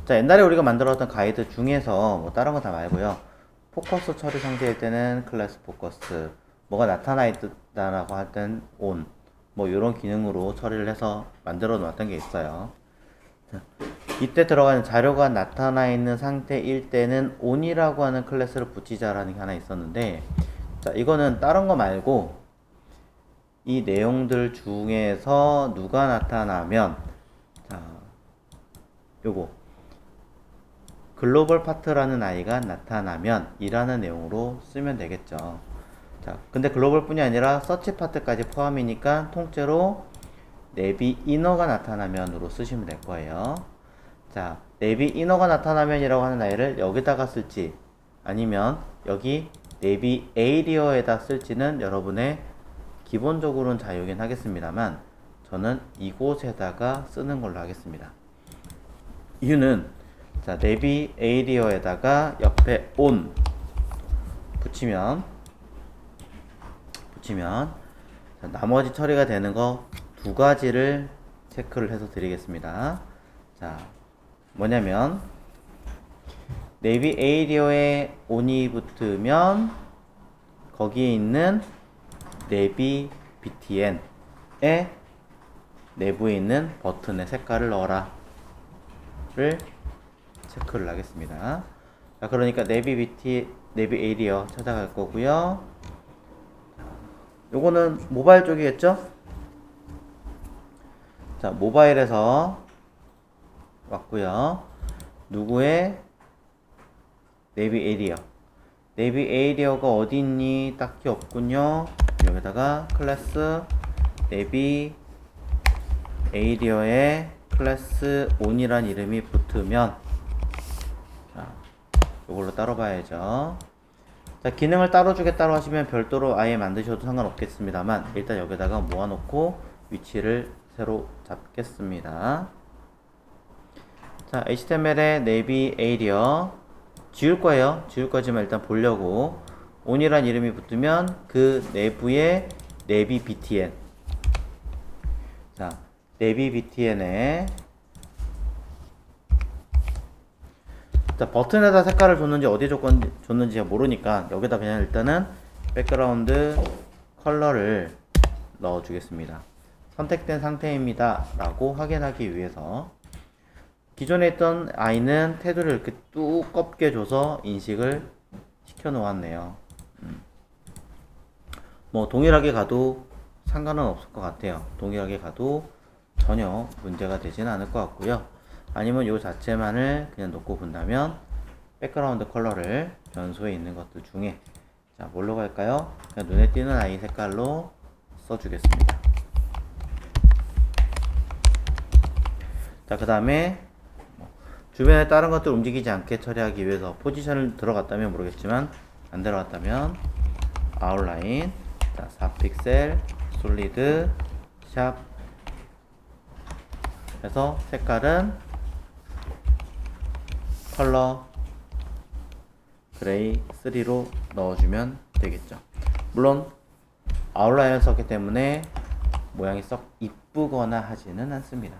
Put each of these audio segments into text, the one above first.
자, 옛날에 우리가 만들었던 가이드 중에서 뭐 다른 거 다 말고요. 포커스 처리 상태일 때는 클래스 포커스, 뭐가 나타나 있다라고 할 땐 on, 뭐 이런 기능으로 처리를 해서 만들어 놓았던 게 있어요. 자, 이때 들어가는 자료가 나타나 있는 상태일 때는 on이라고 하는 클래스를 붙이자라는 게 하나 있었는데, 자, 이거는 다른 거 말고 이 내용들 중에서 누가 나타나면, 자, 요거 글로벌 파트라는 아이가 나타나면 이라는 내용으로 쓰면 되겠죠. 자, 근데 글로벌 뿐이 아니라 서치 파트까지 포함이니까 통째로 내비 이너가 나타나면으로 쓰시면 될 거예요. 자, 내비 이너가 나타나면이라고 하는 아이를 여기다가 쓸지 아니면 여기 내비 에이리어에다 쓸지는 여러분의 기본적으로는 자유긴 하겠습니다만 저는 이곳에다가 쓰는 걸로 하겠습니다. 이유는 자, 내비 에이리어에다가 옆에 on 붙이면 자, 나머지 처리가 되는 거 두 가지를 체크를 해서 드리겠습니다. 자, 뭐냐면 내비 에이리어에 on이 붙으면 거기에 있는 내비 btn에 내부에 있는 버튼의 색깔을 넣어라 를 체크를 하겠습니다. 자, 그러니까 내비 에이리어 찾아갈 거고요. 요거는 모바일 쪽이겠죠? 자, 모바일에서 왔고요. 누구의 내비 에이리어가 어디 있니? 딱히 없군요. 여기다가 클래스 내비 에이리어에 클래스 on이란 이름이 붙으면 자, 이걸로 따로 봐야죠. 자, 기능을 따로 주겠다고 하시면 별도로 아예 만드셔도 상관없겠습니다만 일단 여기다가 모아놓고 위치를 새로 잡겠습니다. 자, HTML에 내비 에이리어 지울 거예요. 지울 거지만 일단 보려고 on이란 이름이 붙으면 그 내부에 내비 btn 자, 내비 btn에 자, 버튼에다 색깔을 줬는지 어디에 줬는지 모르니까 여기다 그냥 일단은 백그라운드 컬러를 넣어 주겠습니다. 선택된 상태입니다 라고 확인하기 위해서 기존에 있던 아이는 테두리를 이렇게 두껍게 줘서 인식을 시켜 놓았네요. 뭐 동일하게 가도 상관은 없을 것 같아요. 동일하게 가도 전혀 문제가 되지는 않을 것 같고요. 아니면 요 자체만을 그냥 놓고 본다면 백그라운드 컬러를 변수에 있는 것들 중에 자, 뭘로 갈까요? 그냥 눈에 띄는 아이 색깔로 써주겠습니다. 자, 그 다음에 주변에 다른 것들 움직이지 않게 처리하기 위해서 포지션을 들어갔다면 모르겠지만 안 들어갔다면 아웃라인 자, 4픽셀 솔리드 샵 해서 색깔은 컬러 그레이 3로 넣어주면 되겠죠. 물론 아웃라인을 썼기 때문에 모양이 썩 이쁘거나 하지는 않습니다.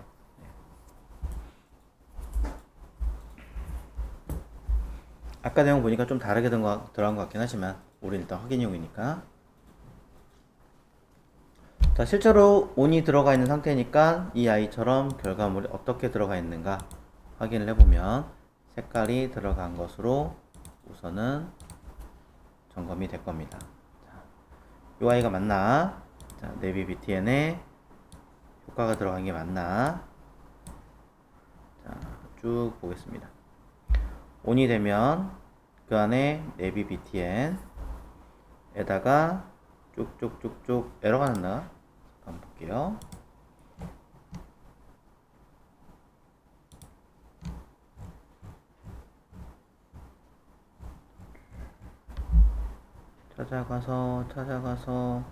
아까 내용 보니까 좀 다르게 들어간 것 같긴 하지만 우리는 일단 확인용이니까 자, 실제로 on이 들어가 있는 상태니까 이 아이처럼 결과물이 어떻게 들어가 있는가 확인을 해보면 색깔이 들어간 것으로 우선은 점검이 될 겁니다. 자, 이 아이가 맞나? 자, 내비 btn에 효과가 들어간 게 맞나? 자, 쭉 보겠습니다. on이 되면 그 안에 내비 btn에다가 쭉쭉쭉쭉 에러가 났나? 한번 볼게요. 찾아가서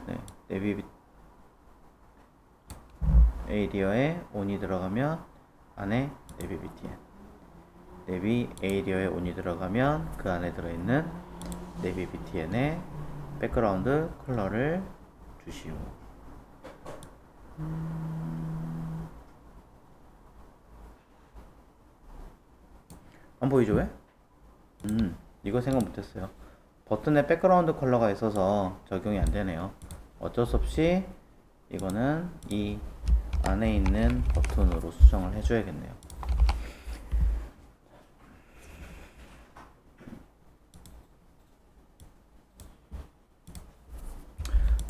네, 내비 에이리어에 on이 들어가면 안에 내비 btn 내비 에이리어에 on이 들어가면 그 안에 들어있는 내비 btn의 백그라운드 컬러를 주시오. 안 보이죠 왜? 이거 생각 못했어요. 버튼에 백그라운드 컬러가 있어서 적용이 안 되네요. 어쩔 수 없이 이거는 이 안에 있는 버튼으로 수정을 해줘야겠네요.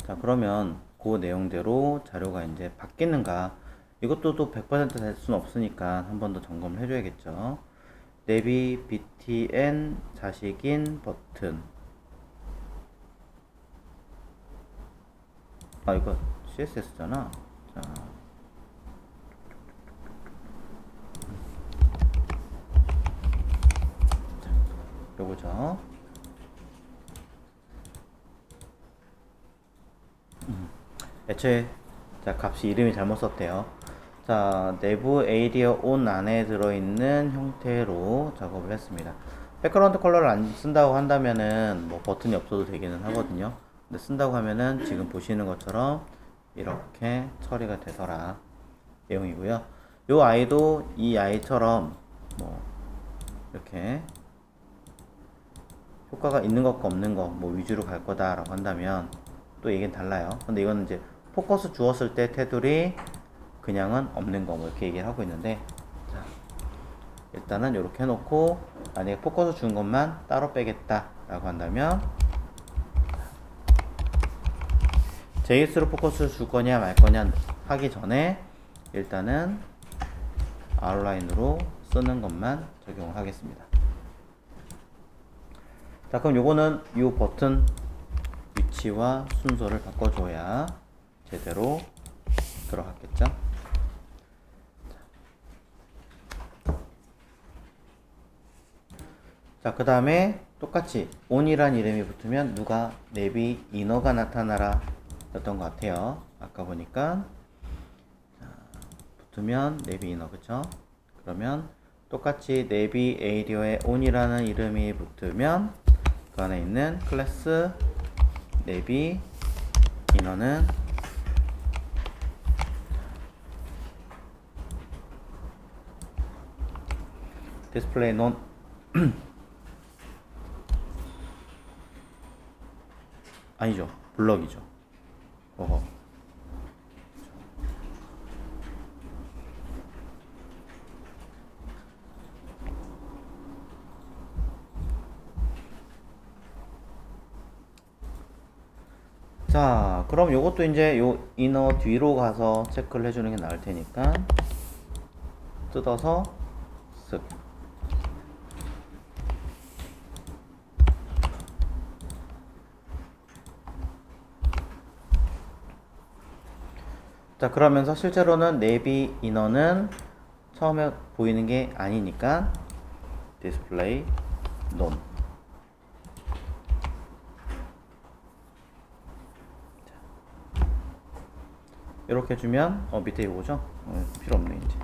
자, 그러면 그 내용대로 자료가 이제 바뀌는가, 이것도 또 100% 될 수는 없으니까 한 번 더 점검을 해줘야겠죠. 내비 btn 자식인 버튼. 아, 이거 css잖아. 자, 요거죠. 애초에 자, 값이 이름이 잘못 썼대요. 자, 내부 에이리어 온 안에 들어있는 형태로 작업을 했습니다. 백그라운드 컬러를 안 쓴다고 한다면은 뭐 버튼이 없어도 되기는 하거든요. 근데 쓴다고 하면은 지금 보시는 것처럼 이렇게 처리가 되더라 내용이고요. 요 아이도 이 아이처럼 뭐 이렇게 효과가 있는 것과 없는 거 뭐 위주로 갈 거다 라고 한다면 또 얘기는 달라요. 근데 이거는 이제 포커스 주었을 때 테두리 그냥은 없는 거 뭐 이렇게 얘기를 하고 있는데, 자, 일단은 이렇게 해놓고 만약에 포커스 준 것만 따로 빼겠다 라고 한다면 JS로 포커스 줄 거냐 말 거냐 하기 전에 일단은 R라인으로 쓰는 것만 적용을 하겠습니다. 자, 그럼 요거는 이 버튼 위치와 순서를 바꿔줘야 제대로 들어갔겠죠? 자, 그 다음에 똑같이 on이란 이름이 붙으면 누가 내비 이너가 나타나라 였던 것 같아요. 아까 보니까 자, 붙으면 내비 이너, 그쵸? 그러면 똑같이 내비 에이리어에 on이라는 이름이 붙으면 그 안에 있는 클래스 내비 이너는 디스플레이 논 아니죠, 블럭이죠. 어허. 자, 그럼 요것도 이제 요 이너 뒤로 가서 체크를 해주는 게 나을 테니까 뜯어서 쓱. 자, 그러면서 실제로는 내비 이너는 처음에 보이는 게 아니니까 디스플레이 논. 이렇게 주면 밑에 이거죠? 필요 없네 이제.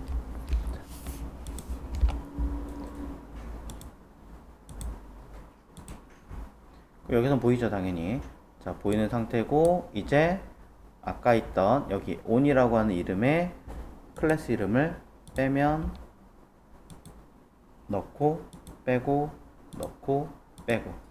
여기선 보이죠 당연히. 자, 보이는 상태고 이제 아까 있던 여기 on이라고 하는 이름의 클래스 이름을 빼면 넣고 빼고 넣고 빼고.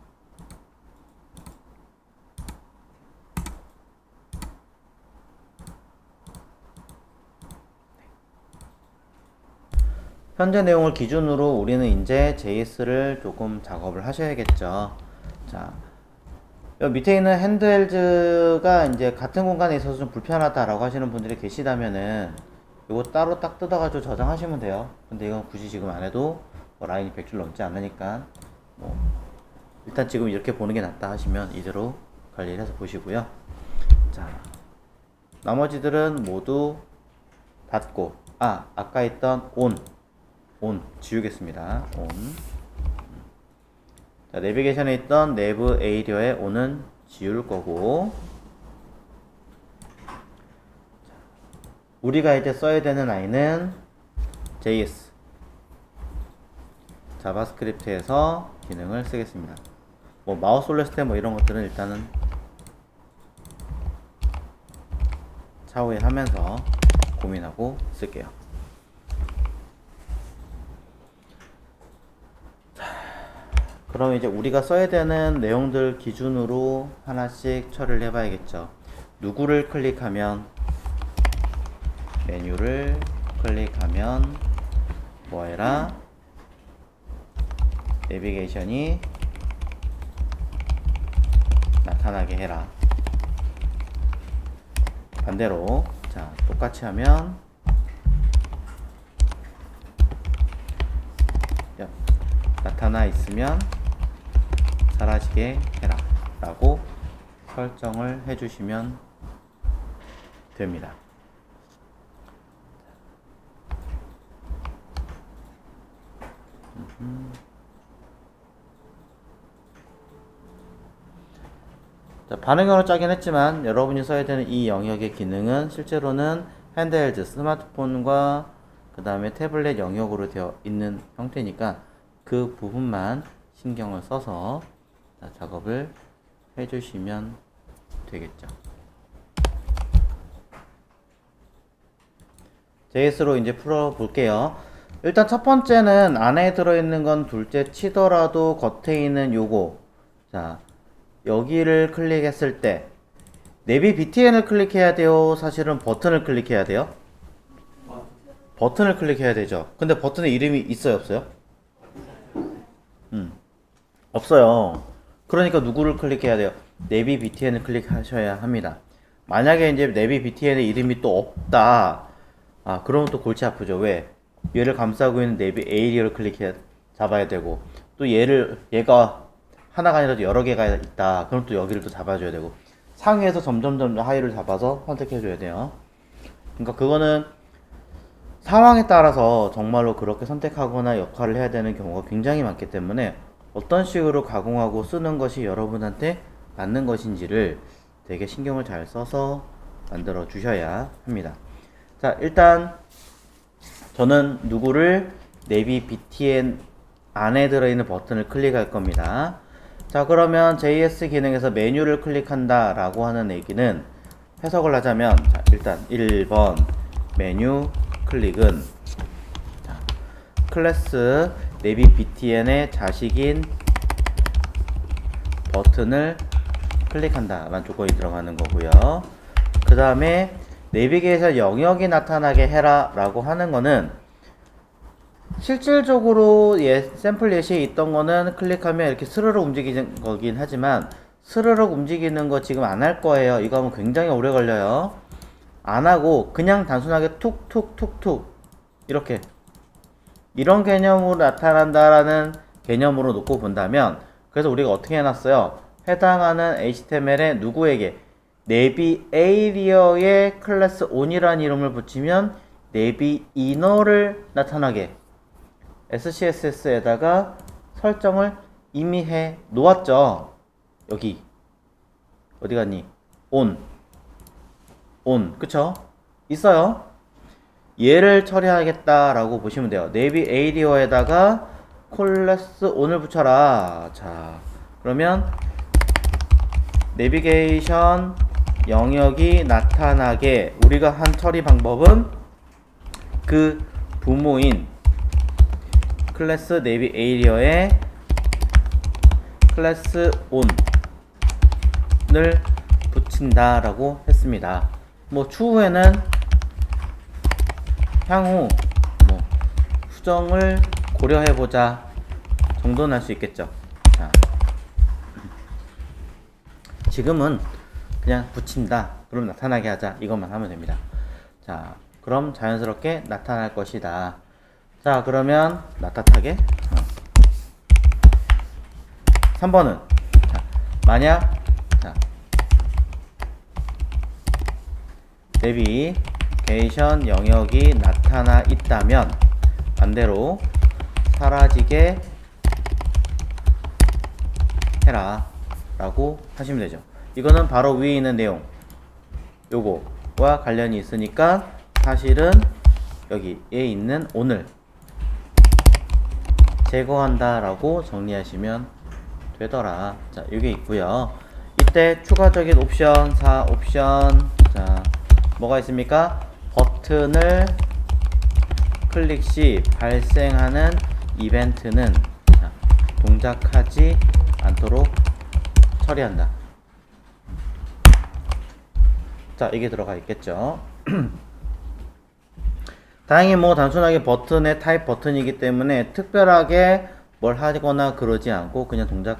현재 내용을 기준으로 우리는 이제 JS를 조금 작업을 하셔야겠죠. 자, 여기 밑에 있는 핸드헬즈가 이제 같은 공간에 있어서 좀 불편하다라고 하시는 분들이 계시다면은 이거 따로 딱 뜯어가지고 저장하시면 돼요. 근데 이건 굳이 지금 안 해도 뭐 라인이 100줄 넘지 않으니까 뭐 일단 지금 이렇게 보는 게 낫다 하시면 이대로 관리를 해서 보시고요. 자, 나머지들은 모두 닫고, 아까 있던 온 지우겠습니다. 온. 자, 내비게이션에 있던 내부 에이리어의 on은 지울 거고, 우리가 이제 써야 되는 아이는 JS 자바스크립트에서 기능을 쓰겠습니다. 뭐 마우스 올렸을 때 뭐 이런 것들은 일단은 차후에 하면서 고민하고 쓸게요. 그럼 이제 우리가 써야 되는 내용들 기준으로 하나씩 처리를 해봐야겠죠. 누구를 클릭하면, 메뉴를 클릭하면 뭐 해라? 내비게이션이 나타나게 해라. 반대로, 자, 똑같이 하면, 나타나 있으면 사라지게 해라 라고 설정을 해주시면 됩니다. 자, 반응형으로 짜긴 했지만 여러분이 써야 되는 이 영역의 기능은 실제로는 핸드헬드, 스마트폰과 그 다음에 태블릿 영역으로 되어 있는 형태니까 그 부분만 신경을 써서 작업을 해주시면 되겠죠. JS로 이제 풀어볼게요. 일단 첫 번째는 안에 들어있는 건 둘째 치더라도 겉에 있는 요거, 자, 여기를 클릭했을 때 내비 BTN을 클릭해야 돼요? 사실은 버튼을 클릭해야 돼요? 버튼을 클릭해야 되죠. 근데 버튼에 이름이 있어요, 없어요? 없어요. 그러니까 누구를 클릭해야 돼요? 내비 BTN을 클릭하셔야 합니다. 만약에 이제 내비 BTN의 이름이 또 없다, 그러면 또 골치 아프죠. 왜? 얘를 감싸고 있는 내비 에이리어를 잡아야 되고, 또 얘가 하나가 아니라 여러 개가 있다, 그럼 또 여기를 또 잡아줘야 되고, 상위에서 점점 하위를 잡아서 선택해줘야 돼요. 그러니까 그거는 상황에 따라서 정말로 그렇게 선택하거나 역할을 해야 되는 경우가 굉장히 많기 때문에 어떤 식으로 가공하고 쓰는 것이 여러분한테 맞는 것인지를 되게 신경을 잘 써서 만들어 주셔야 합니다. 자, 일단 저는 누구를 내비 BTN 안에 들어있는 버튼을 클릭할 겁니다. 자, 그러면 JS 기능에서 메뉴를 클릭한다 라고 하는 얘기는, 해석을 하자면, 자, 일단 1번 메뉴 클릭은, 자, 클래스 내비 BTN의 자식인 버튼을 클릭한다 라는 조건이 들어가는 거고요. 그 다음에 내비게이션 영역이 나타나게 해라 라고 하는 거는, 실질적으로 샘플 예시에 있던 거는 클릭하면 이렇게 스르륵 움직이는 거긴 하지만, 스르륵 움직이는 거 지금 안 할 거예요. 이거 하면 굉장히 오래 걸려요. 안 하고 그냥 단순하게 툭툭툭툭 이렇게, 이런 개념으로 나타난다라는 개념으로 놓고 본다면, 그래서 우리가 어떻게 해놨어요? 해당하는 HTML에 누구에게 내비 에이리어의 클래스 on이라는 이름을 붙이면 내비 이너를 나타나게 SCSS에다가 설정을 이미 해 놓았죠. 여기 어디 갔니? on 그쵸? 있어요. 얘를 처리하겠다라고 보시면 돼요. 내비 에이리어에다가 클래스 on을 붙여라. 자, 그러면 내비게이션 영역이 나타나게 우리가 한 처리 방법은 그 부모인 클래스 내비 에이리어에 클래스 on을 붙인다라고 했습니다. 뭐 추후에는 향후 뭐 수정을 고려해보자 정도는 할 수 있겠죠. 자, 지금은 그냥 붙인다, 그럼 나타나게 하자, 이것만 하면 됩니다. 자, 그럼 자연스럽게 나타날 것이다. 자, 그러면 나타나게 3번은 자, 만약 내비게이션 영역이 나타나 있다면 반대로 사라지게 해라 라고 하시면 되죠. 이거는 바로 위에 있는 내용 요거와 관련이 있으니까 사실은 여기에 있는 on을 제거한다 라고 정리하시면 되더라. 자, 이게 있고요. 이때 추가적인 옵션 4 옵션, 자, 뭐가 있습니까? 버튼을 클릭 시 발생하는 이벤트는, 자, 동작하지 않도록 처리한다. 자, 이게 들어가 있겠죠. 다행히 뭐 단순하게 버튼의 타입 버튼이기 때문에 특별하게 뭘 하거나 그러지 않고 그냥 동작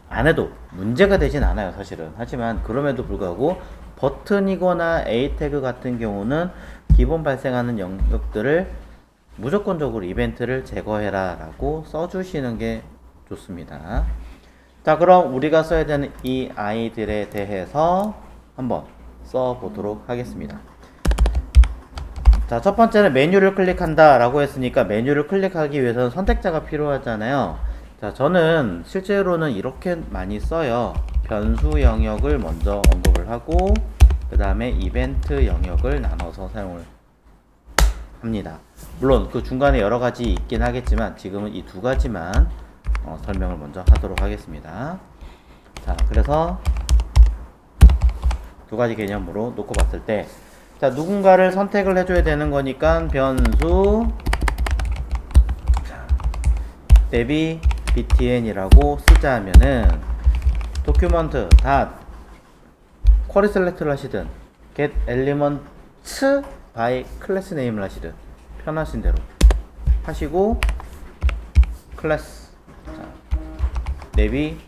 안 해도 문제가 되진 않아요, 사실은. 하지만 그럼에도 불구하고 버튼이거나 A 태그 같은 경우는 기본 발생하는 영역들을 무조건적으로 이벤트를 제거해라 라고 써주시는 게 좋습니다. 자, 그럼 우리가 써야 되는 이 아이들에 대해서 한번 써보도록 하겠습니다. 자, 첫 번째는 메뉴를 클릭한다 라고 했으니까 메뉴를 클릭하기 위해서는 선택자가 필요하잖아요. 자, 저는 실제로는 이렇게 많이 써요. 변수 영역을 먼저 언급을 하고 그 다음에 이벤트 영역을 나눠서 사용을 합니다. 물론 그 중간에 여러 가지 있긴 하겠지만 지금은 이 두 가지만 설명을 먼저 하도록 하겠습니다. 자, 그래서 두 가지 개념으로 놓고 봤을 때, 자, 누군가를 선택을 해줘야 되는 거니까 변수 대비 btn이라고 쓰자 하면은 도큐먼트 쿼리 셀렉트를 하시든 get elements by class name를 하시든 편하신 대로 하시고 클래스 내비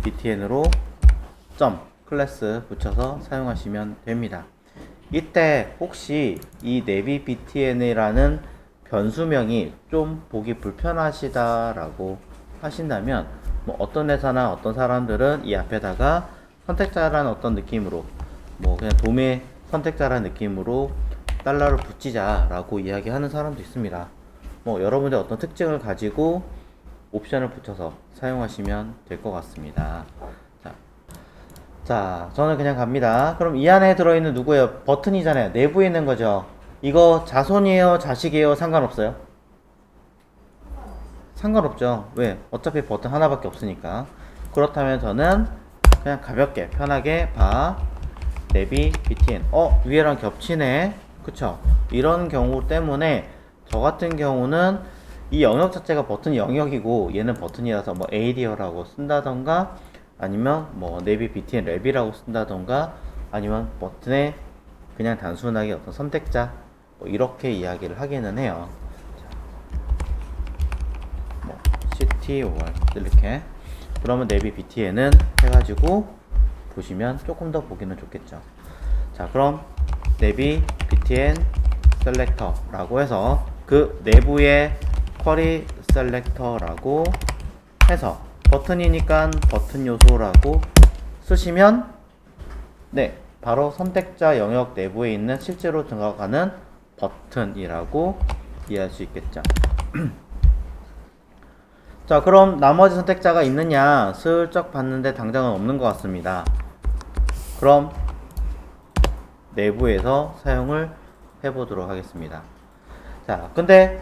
btn으로 점 클래스 붙여서 사용하시면 됩니다. 이때 혹시 이 내비 btn이라는 변수명이 좀 보기 불편하시다라고 하신다면 뭐 어떤 회사나 어떤 사람들은 이 앞에다가 선택자라는 어떤 느낌으로 뭐 그냥 도매 선택자라는 느낌으로 달러를 붙이자라고 이야기하는 사람도 있습니다. 뭐 여러분의 어떤 특징을 가지고 옵션을 붙여서 사용하시면 될 것 같습니다. 자, 저는 그냥 갑니다. 그럼 이 안에 들어있는 누구예요? 버튼이잖아요. 내부에 있는 거죠. 이거 자손이에요? 자식이에요? 상관없어요? 상관없죠. 왜? 어차피 버튼 하나밖에 없으니까. 그렇다면 저는 그냥 가볍게 편하게 내비 btn 위에랑 겹치네. 그쵸? 이런 경우 때문에 저 같은 경우는 이 영역 자체가 버튼 영역이고 얘는 버튼이라서 뭐 에이리어라고 쓴다던가 아니면 뭐 내비 btn 랩이라고 쓴다던가 아니면 버튼에 그냥 단순하게 어떤 선택자 뭐 이렇게 이야기를 하기는 해요. 뭐 city or 이렇게 그러면 내비 btn은 해가지고 보시면 조금 더 보기는 좋겠죠. 자, 그럼 내비 btn 셀렉터라고 해서 그 내부의 쿼리 셀렉터라고 해서 버튼이니까 버튼 요소라고 쓰시면 네, 바로 선택자 영역 내부에 있는 실제로 들어가는 버튼이라고 이해할 수 있겠죠. 자, 그럼 나머지 선택자가 있느냐 슬쩍 봤는데 당장은 없는 것 같습니다. 그럼 내부에서 사용을 해보도록 하겠습니다. 자, 근데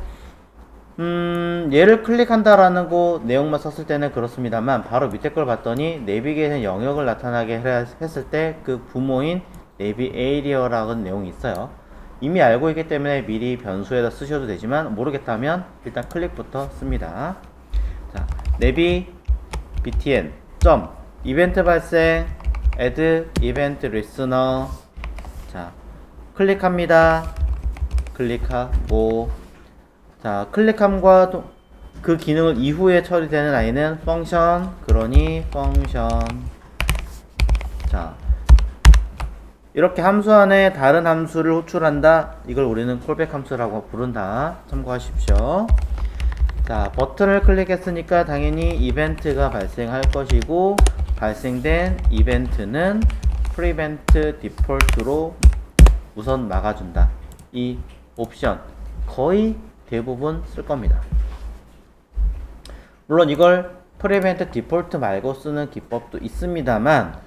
얘를 클릭한다라는 거 내용만 썼을 때는 그렇습니다만 바로 밑에 걸 봤더니 내비게이션 영역을 나타나게 했을 때 그 부모인 내비 에이리어라는 내용이 있어요. 이미 알고 있기 때문에 미리 변수에다 쓰셔도 되지만 모르겠다면 일단 클릭부터 씁니다. 자, 내비 btn 점 이벤트 발생 add event listener. 자, 클릭합니다. 클릭하고 자, 클릭함과 그 기능을 이후에 처리되는 아이는 펑션, 그러니 펑션. 자, 이렇게 함수 안에 다른 함수를 호출한다. 이걸 우리는 콜백 함수라고 부른다. 참고하십시오. 자, 버튼을 클릭했으니까 당연히 이벤트가 발생할 것이고 발생된 이벤트는 prevent default로 우선 막아준다. 이 옵션 거의 대부분 쓸 겁니다. 물론 이걸 prevent default 말고 쓰는 기법도 있습니다만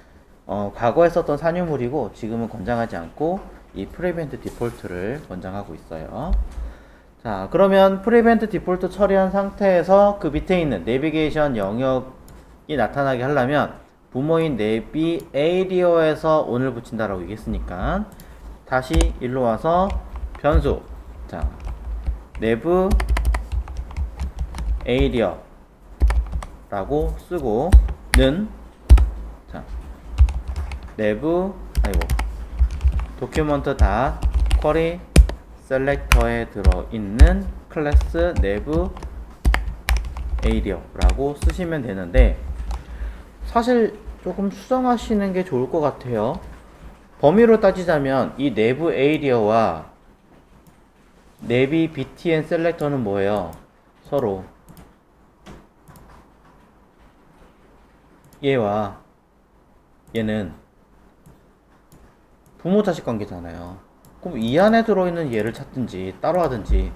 과거에 썼던 산유물이고 지금은 권장하지 않고 이 prevent default를 권장하고 있어요. 자, 그러면 prevent default 처리한 상태에서 그 밑에 있는 내비게이션 영역이 나타나게 하려면 부모인 내비 에이리어에서 on을 붙인다라고 얘기했으니까 다시 일로 와서 변수 자 내부 에이리어 라고 쓰고 는 자, 내부 도큐먼트 다 쿼리 셀렉터에 들어있는 클래스 내부 에이리어라고 쓰시면 되는데, 사실 조금 수정하시는 게 좋을 것 같아요. 범위로 따지자면 이 내부 에이리어와 내비 btn 셀렉터는 뭐예요? 서로 얘와 얘는 부모 자식 관계잖아요. 그럼 이 안에 들어있는 얘를 찾든지 따로 하든지,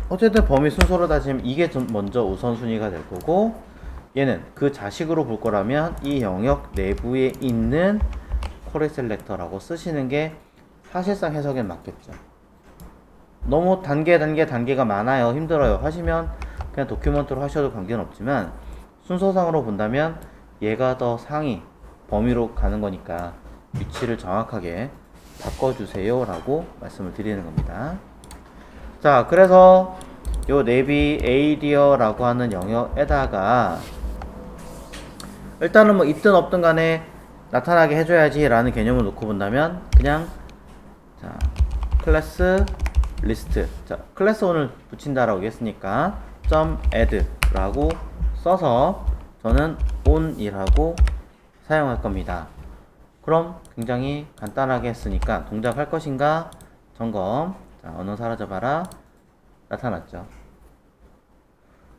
어쨌든 범위 순서로 따지면 이게 먼저 우선순위가 될 거고, 얘는 그 자식으로 볼 거라면 이 영역 내부에 있는 쿼리 셀렉터라고 쓰시는 게 사실상 해석엔 맞겠죠. 너무 단계가 많아요, 힘들어요 하시면 그냥 도큐먼트로 하셔도 관계는 없지만, 순서상으로 본다면 얘가 더 상위 범위로 가는 거니까 위치를 정확하게 바꿔주세요 라고 말씀을 드리는 겁니다. 자, 그래서 요 내비 에이리어라고 하는 영역에다가 일단은 뭐 있든 없든 간에 나타나게 해줘야지 라는 개념을 놓고 본다면, 그냥 자, 클래스 리스트, 자, 클래스 오늘 붙인다라고 했으니까 .add 라고 써서 저는 on이라고 사용할 겁니다. 그럼 굉장히 간단하게 했으니까 동작할 것인가 점검. 자, 언어 사라져봐라. 나타났죠.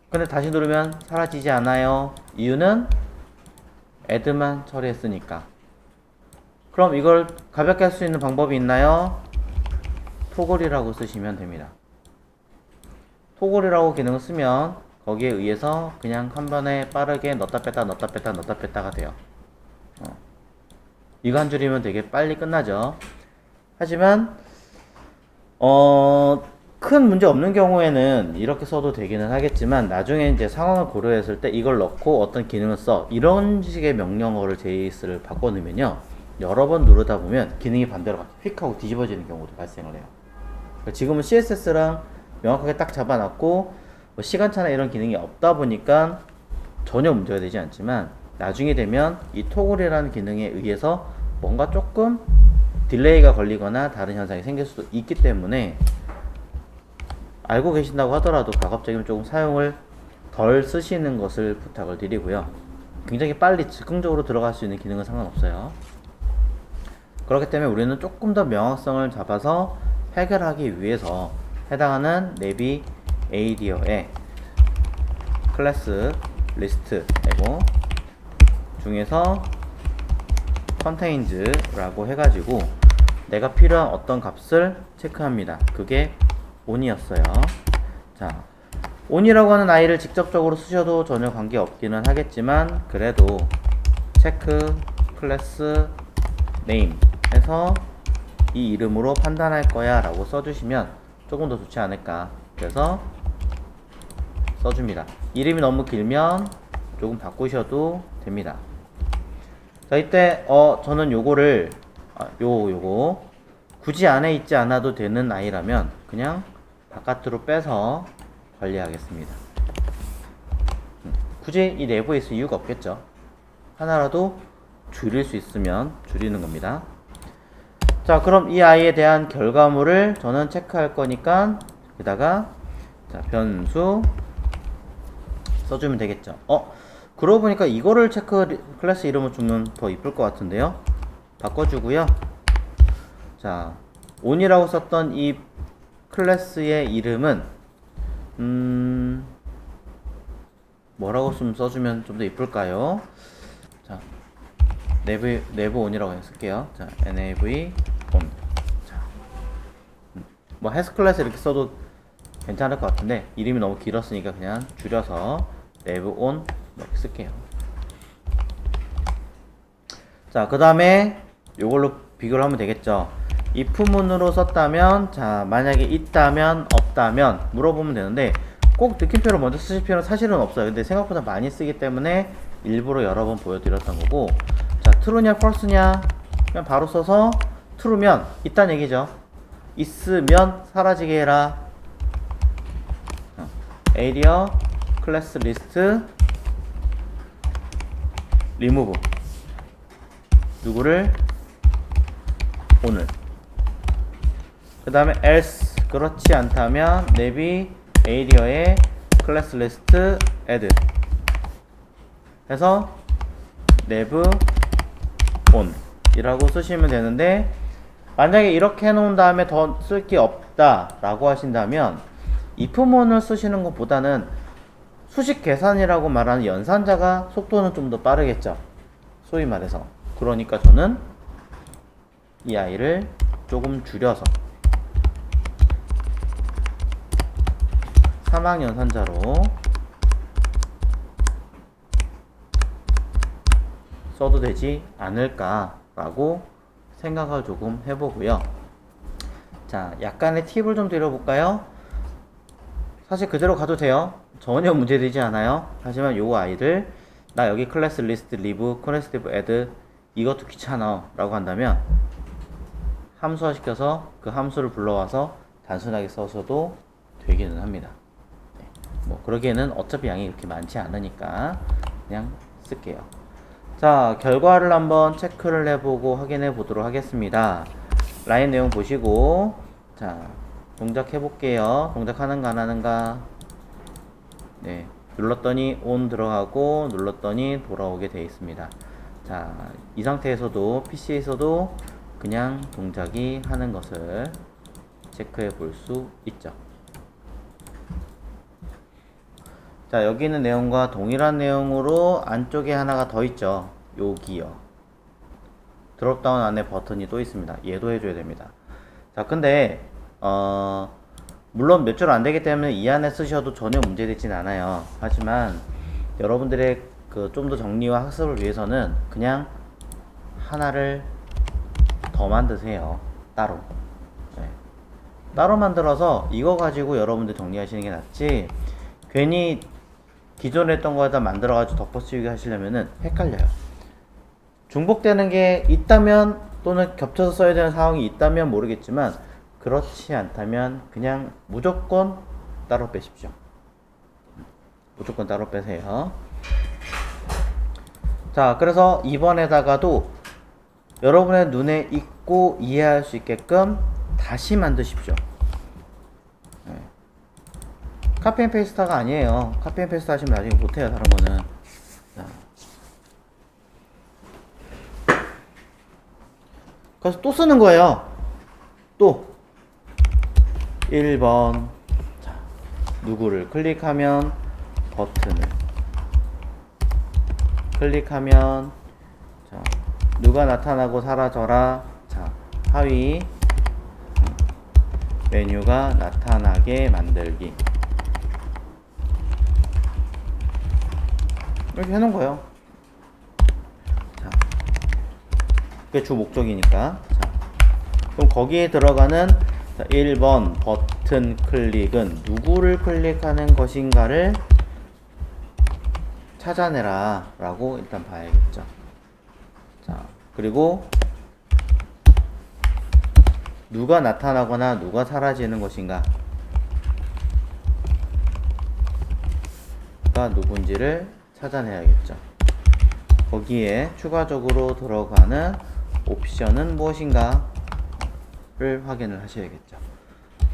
근데 다시 누르면 사라지지 않아요. 이유는 add만 처리했으니까. 그럼 이걸 가볍게 할 수 있는 방법이 있나요? 토글이라고 쓰시면 됩니다. 토글이라고 기능을 쓰면 거기에 의해서 그냥 한 번에 빠르게 넣었다 뺐다 넣었다 뺐다 넣었다 뺐다가 돼요. 이거 한 줄이면 되게 빨리 끝나죠. 하지만 큰 문제 없는 경우에는 이렇게 써도 되기는 하겠지만, 나중에 이제 상황을 고려했을 때 이걸 넣고 어떤 기능을 써, 이런 식의 명령어를 JS를 바꿔놓으면요, 여러 번 누르다 보면 기능이 반대로 휙 하고 뒤집어지는 경우도 발생을 해요. 그러니까 지금은 CSS랑 명확하게 딱 잡아놨고 뭐 시간차나 이런 기능이 없다 보니까 전혀 문제가 되지 않지만, 나중에 되면 이 토글이라는 기능에 의해서 뭔가 조금 딜레이가 걸리거나 다른 현상이 생길 수도 있기 때문에, 알고 계신다고 하더라도 가급적이면 조금 사용을 덜 쓰시는 것을 부탁을 드리고요. 굉장히 빨리 즉흥적으로 들어갈 수 있는 기능은 상관없어요. 그렇기 때문에 우리는 조금 더 명확성을 잡아서 해결하기 위해서 해당하는 내비 에이리어의 클래스 리스트 중에서 contains.라고 해가지고 내가 필요한 어떤 값을 체크합니다. 그게 on이었어요. 자, on이라고 하는 아이를 직접적으로 쓰셔도 전혀 관계 없기는 하겠지만, 그래도 체크 클래스 네임 해서 이 이름으로 판단할 거야 라고 써주시면 조금 더 좋지 않을까. 그래서 써줍니다. 이름이 너무 길면 조금 바꾸셔도 됩니다. 자, 이때 저는 요거를 요거 굳이 안에 있지 않아도 되는 아이라면 그냥 바깥으로 빼서 관리하겠습니다. 굳이 이 내부에 있을 이유가 없겠죠. 하나라도 줄일 수 있으면 줄이는 겁니다. 자, 그럼 이 아이에 대한 결과물을 저는 체크할 거니까 여기다가 자, 변수 써주면 되겠죠. 그러고 보니까 이거를 체크 클래스 이름을 주면 더 이쁠 것 같은데요. 바꿔주고요. 자, on이라고 썼던 이 클래스의 이름은 뭐라고 써주면 좀 더 이쁠까요? 자, 내부 on이라고 쓸게요. 자, nav on. 자, 뭐 해스 클래스 이렇게 써도 괜찮을 것 같은데 이름이 너무 길었으니까 그냥 줄여서 nav on 이렇게 쓸게요. 자, 그 다음에 요걸로 비교를 하면 되겠죠. if문으로 썼다면, 자, 만약에 있다면, 없다면 물어보면 되는데, 꼭 느낌표를 먼저 쓰실 필요는 사실은 없어요. 근데 생각보다 많이 쓰기 때문에 일부러 여러 번 보여드렸던 거고, 자, true냐 false냐 그냥 바로 써서 true면 있다는 얘기죠. 있으면 사라지게 해라. 에이리어 클래스 리스트 리무브 누구를 오늘 그 다음에 else 그렇지 않다면 내비 에리어에 클래스 리스트 add 해서 nev on 이라고 쓰시면 되는데, 만약에 이렇게 해놓은 다음에 더 쓸 게 없다 라고 하신다면 if문을 쓰시는 것보다는 수식 계산이라고 말하는 연산자가 속도는 좀 더 빠르겠죠, 소위 말해서. 그러니까 저는 이 아이를 조금 줄여서 사막 연산자로 써도 되지 않을까 라고 생각을 조금 해보고요. 자, 약간의 팁을 좀 드려볼까요? 사실 그대로 가도 돼요. 전혀 문제되지 않아요. 하지만 요 아이를 나 여기 클래스 리스트 리브 콘스티브 애드 이것도 귀찮아 라고 한다면 함수화 시켜서 그 함수를 불러와서 단순하게 써서도 되기는 합니다. 네. 뭐 그러기에는 어차피 양이 그렇게 많지 않으니까 그냥 쓸게요. 자, 결과를 한번 체크를 해보고 확인해 보도록 하겠습니다. 라인 내용 보시고, 자, 동작 해볼게요. 동작하는가 안 하는가. 네, 눌렀더니 on 들어가고 눌렀더니 돌아오게 되어 있습니다. 자, 이 상태에서도 PC에서도 그냥 동작이 하는 것을 체크해 볼 수 있죠. 자, 여기 있는 내용과 동일한 내용으로 안쪽에 하나가 더 있죠. 여기요. 드롭다운 안에 버튼이 또 있습니다. 얘도 해줘야 됩니다. 자, 근데 물론 몇 줄 안 되기 때문에 이 안에 쓰셔도 전혀 문제되진 않아요. 하지만 여러분들의 그 좀 더 정리와 학습을 위해서는 그냥 하나를 더 만드세요. 따로. 네. 따로 만들어서 이거 가지고 여러분들 정리하시는 게 낫지, 괜히 기존에 했던 거에다 만들어가지고 덮어씌우기 하시려면은 헷갈려요. 중복되는 게 있다면 또는 겹쳐서 써야 되는 상황이 있다면 모르겠지만, 그렇지 않다면 그냥 무조건 따로 빼십시오. 무조건 따로 빼세요. 자, 그래서 이번에다가도 여러분의 눈에 익고 이해할 수 있게끔 다시 만드십시오. 네. 카피 앤 페이스트가 아니에요. 카피 앤 페이스트 하시면 나중에 못해요, 다른 거는. 자. 그래서 또 쓰는 거예요. 또 1번, 자, 누구를 클릭하면 버튼을 클릭하면, 자, 누가 나타나고 사라져라. 자, 하위 메뉴가 나타나게 만들기. 이렇게 해놓은 거예요. 자, 그게 주 목적이니까. 자, 그럼 거기에 들어가는 1번 버튼 클릭은 누구를 클릭하는 것인가를 찾아내라 라고 일단 봐야겠죠. 자, 그리고 누가 나타나거나 누가 사라지는 것인가 가 누군지를 찾아내야겠죠. 거기에 추가적으로 들어가는 옵션은 무엇인가 를 확인을 하셔야겠죠.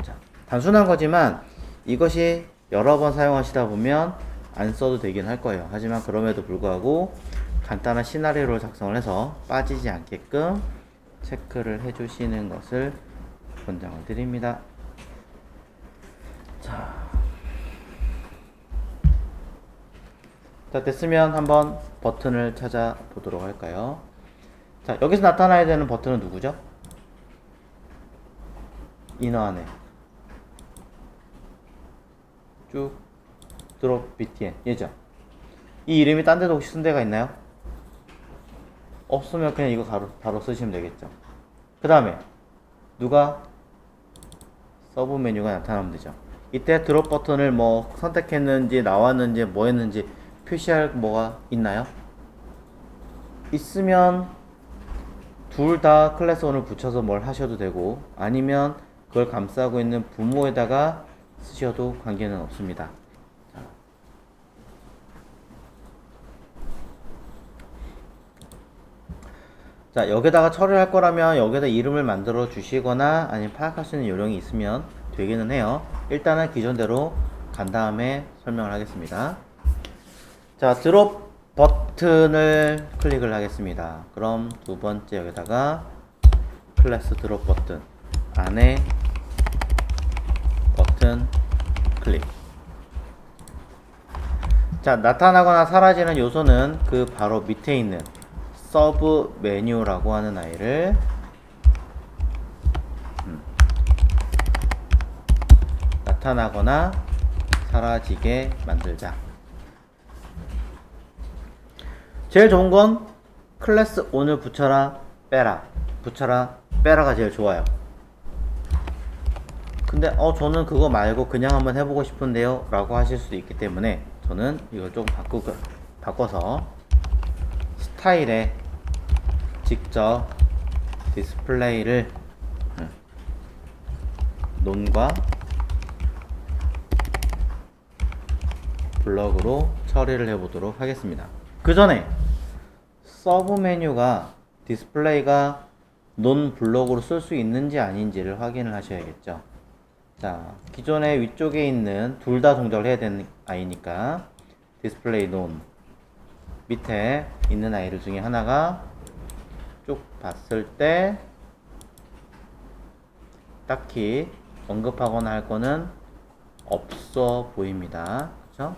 자, 단순한 거지만 이것이 여러 번 사용하시다 보면 안 써도 되긴 할 거예요. 하지만 그럼에도 불구하고 간단한 시나리오를 작성을 해서 빠지지 않게끔 체크를 해 주시는 것을 권장을 드립니다. 자, 됐으면 한번 버튼을 찾아보도록 할까요? 자, 여기서 나타나야 되는 버튼은 누구죠? 이너 안에 쭉 드롭 btn 얘죠. 이 이름이 딴 데도 혹시 쓴 데가 있나요? 없으면 그냥 이거 바로 쓰시면 되겠죠. 그 다음에 누가 서브 메뉴가 나타나면 되죠. 이때 드롭 버튼을 뭐 선택했는지 나왔는지 뭐 했는지 표시할 뭐가 있나요? 있으면 둘 다 클래스 1을 붙여서 뭘 하셔도 되고, 아니면 그걸 감싸고 있는 부모에다가 쓰셔도 관계는 없습니다. 자, 자, 여기다가 처리를 할 거라면 여기다 이름을 만들어 주시거나 아니면 파악할 수 있는 요령이 있으면 되기는 해요. 일단은 기존대로 간 다음에 설명을 하겠습니다. 자, 드롭 버튼을 클릭을 하겠습니다. 그럼 두 번째 여기다가 클래스 드롭 버튼 안에 버튼 클릭. 자, 나타나거나 사라지는 요소는 그 바로 밑에 있는 서브 메뉴라고 하는 아이를 나타나거나 사라지게 만들자. 제일 좋은 건 클래스 on을 붙여라 빼라 붙여라 빼라가 제일 좋아요. 근데 저는 그거 말고 그냥 한번 해보고 싶은데요 라고 하실 수도 있기 때문에 저는 이걸 조금 바꿔서 스타일에 직접 디스플레이를 논과 블럭으로 처리를 해보도록 하겠습니다. 그 전에 서브 메뉴가 디스플레이가 논 블럭으로 쓸 수 있는지 아닌지를 확인을 하셔야겠죠. 자, 기존에 위쪽에 있는 둘 다 동작을 해야 되는 아이니까 디스플레이 논 밑에 있는 아이들 중에 하나가 쭉 봤을 때 딱히 언급하거나 할 거는 없어 보입니다. 그쵸?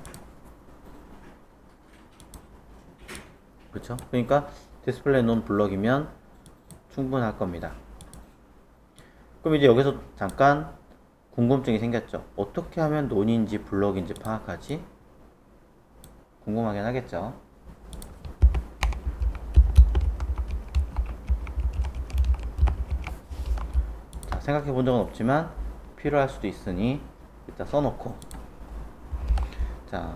그쵸? 그러니까 디스플레이 논 블럭이면 충분할 겁니다. 그럼 이제 여기서 잠깐 궁금증이 생겼죠. 어떻게 하면 논인지 블럭인지 파악하지? 궁금하긴 하겠죠. 자, 생각해 본 적은 없지만 필요할 수도 있으니 일단 써놓고, 자,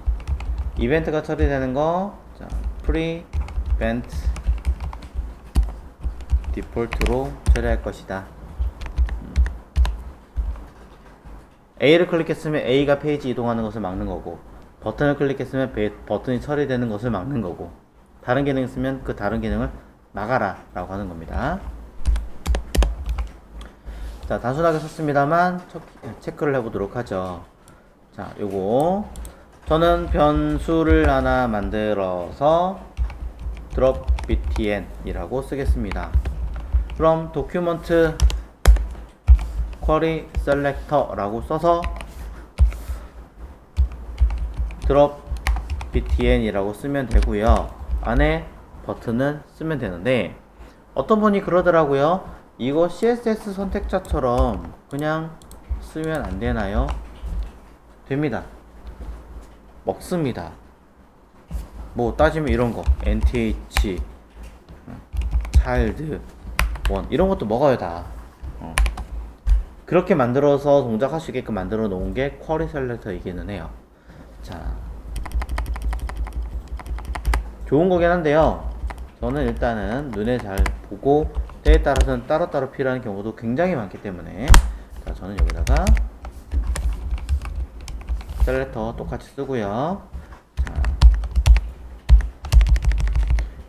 이벤트가 처리되는 거, 자, prevent 디폴트로 처리할 것이다. A를 클릭했으면 A가 페이지 이동하는 것을 막는 거고, 버튼을 클릭했으면 버튼이 처리되는 것을 막는 거고, 다른 기능 있으면 그 다른 기능을 막아라 라고 하는 겁니다. 자, 단순하게 썼습니다만 체크를 해보도록 하죠. 자, 요거 저는 변수를 하나 만들어서 drop btn 이라고 쓰겠습니다. 그럼 document query selector 라고 써서 drop btn 이라고 쓰면 되고요. 안에 버튼을 쓰면 되는데, 어떤 분이 그러더라고요. 이거 CSS 선택자처럼 그냥 쓰면 안 되나요? 됩니다. 먹습니다. 뭐 따지면 이런 거 nth child 1 이런 것도 먹어요 다. 그렇게 만들어서 동작할 수 있게끔 만들어 놓은 게 쿼리 셀렉터이기는 해요. 자, 좋은 거긴 한데요, 저는 일단은 눈에 잘 보고 때에 따라서는 따로따로 필요한 경우도 굉장히 많기 때문에, 자, 저는 여기다가 셀렉터 똑같이 쓰고요. 자,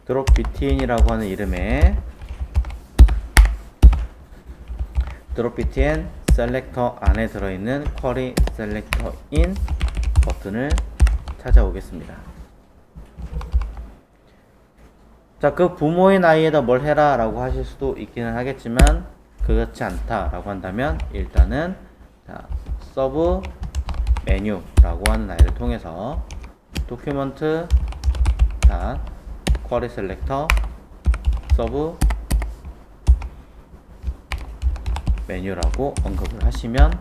drop btn이라고 하는 이름의 drop btn 셀렉터 안에 들어있는 query selector in 버튼을 찾아오겠습니다. 자, 그 부모인 아이에다 뭘 해라 라고 하실 수도 있기는 하겠지만 그렇지 않다 라고 한다면 일단은, 자, 서브 메뉴라고 하는 아이를 통해서 도큐먼트 query selector 서브 메뉴라고 언급을 하시면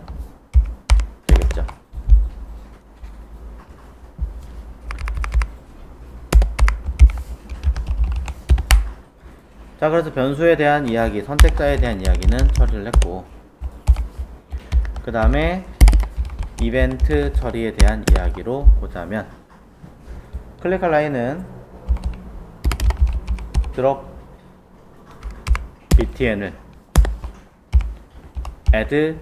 되겠죠. 자, 그래서 변수에 대한 이야기, 선택자에 대한 이야기는 처리를 했고, 그 다음에 이벤트 처리에 대한 이야기로 보자면, 클릭할 라인은 drop btn을 add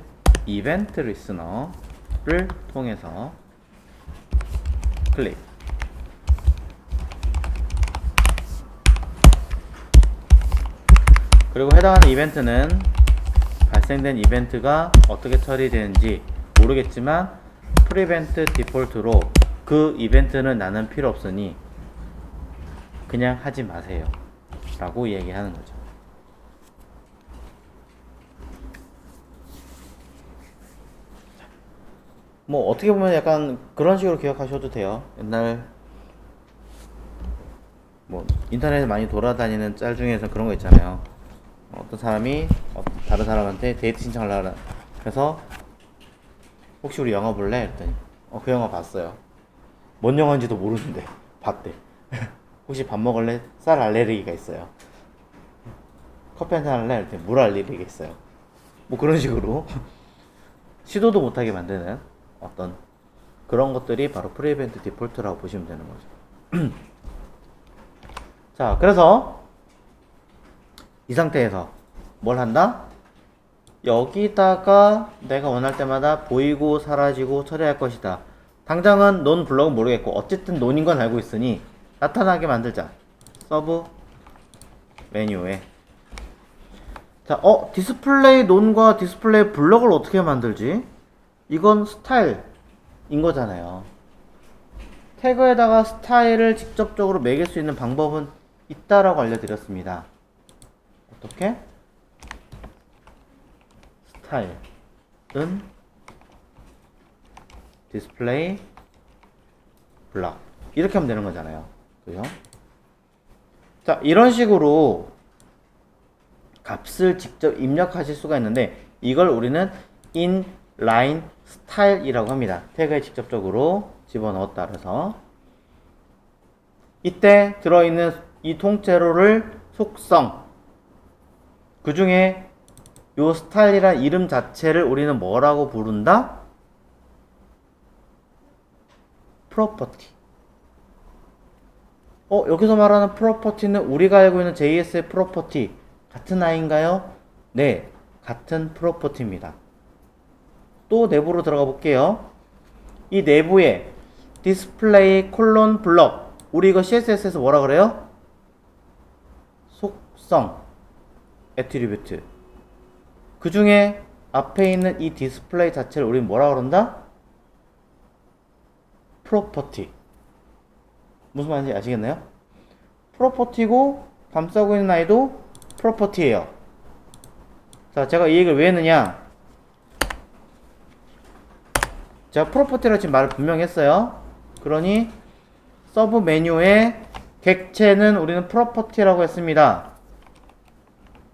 event listener를 통해서 클릭. 그리고 해당하는 이벤트는 발생된 이벤트가 어떻게 처리되는지 모르겠지만 프리벤트 디폴트로 그 이벤트는 나는 필요 없으니 그냥 하지 마세요 라고 얘기하는 거죠. 뭐 어떻게 보면 약간 그런 식으로 기억하셔도 돼요. 옛날 뭐 인터넷에 많이 돌아다니는 짤 중에서 그런 거 있잖아요. 어떤 사람이 다른 사람한테 데이트 신청을 하라 그래서 혹시 우리 영화 볼래? 했더니 그 영화 봤어요. 뭔 영화인지도 모르는데 봤대. 혹시 밥 먹을래? 쌀 알레르기가 있어요. 커피 한잔 할래? 했더니 물 알레르기가 있어요. 뭐 그런 식으로 시도도 못하게 만드는 어떤 그런 것들이 바로 프리벤트 디폴트라고 보시면 되는 거죠. 자, 그래서 이 상태에서 뭘 한다? 여기다가 내가 원할 때마다 보이고 사라지고 처리할 것이다. 당장은 논 블럭은 모르겠고 어쨌든 논인 건 알고 있으니 나타나게 만들자. 서브 메뉴에 자, 디스플레이 논과 디스플레이 블럭을 어떻게 만들지? 이건 스타일인 거잖아요. 태그에다가 스타일을 직접적으로 매길 수 있는 방법은 있다라고 알려드렸습니다. 어떻게? 스타일은 디스플레이 블럭 이렇게 하면 되는 거잖아요. 그죠? 자, 이런 식으로 값을 직접 입력하실 수가 있는데 이걸 우리는 inline style이라고 합니다. 태그에 직접적으로 집어넣었다 그래서 이때 들어있는 이 통째로를 속성 그 중에 요 스타일이란 이름 자체를 우리는 뭐라고 부른다? property. 여기서 말하는 프로퍼티는 우리가 알고 있는 JS의 프로퍼티 같은 아이인가요? 네, 같은 프로퍼티입니다. 또 내부로 들어가 볼게요. 이 내부에 디스플레이 콜론 블럭 우리 이거 CSS에서 뭐라 그래요? 속성 애트리뷰트 그 중에 앞에 있는 이 디스플레이 자체를 우리는 뭐라 그런다? 프로퍼티. 무슨 말인지 아시겠나요? 프로퍼티고 감싸고 있는 아이도 프로퍼티예요. 자, 제가 이 얘기를 왜 했느냐? 제가 프로퍼티라고 지금 말을 분명히 했어요. 그러니 서브 메뉴에 객체는 우리는 프로퍼티라고 했습니다.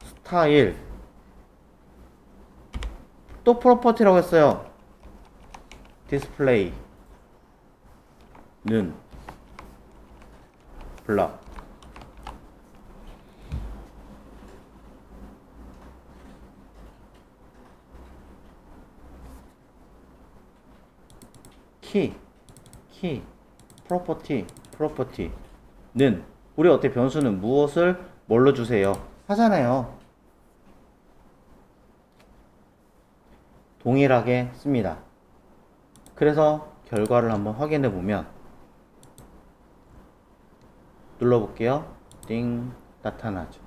스타일 또 프로퍼티라고 했어요. 디스플레이는 블럭 키 프로퍼티는 우리 어때 변수는 무엇을 뭘로 주세요 하잖아요. 동일하게 씁니다. 그래서 결과를 한번 확인해 보면 눌러볼게요. 띵 나타나죠.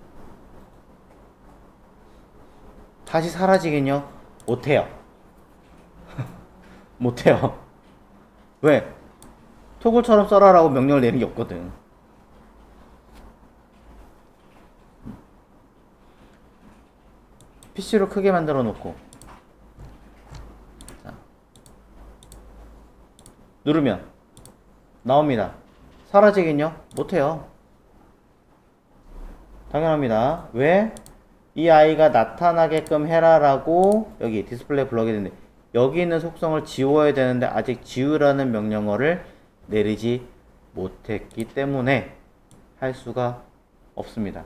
다시 사라지겠냐? 못해요. 못해요. 왜? 토글처럼 써라라고 명령을 내는 게 없거든. PC로 크게 만들어 놓고 자, 누르면 나옵니다. 사라지겠냐? 못해요. 당연합니다. 왜? 이 아이가 나타나게끔 해라라고 여기 디스플레이 블럭이 되는데 여기 있는 속성을 지워야 되는데 아직 지우라는 명령어를 내리지 못했기 때문에 할 수가 없습니다.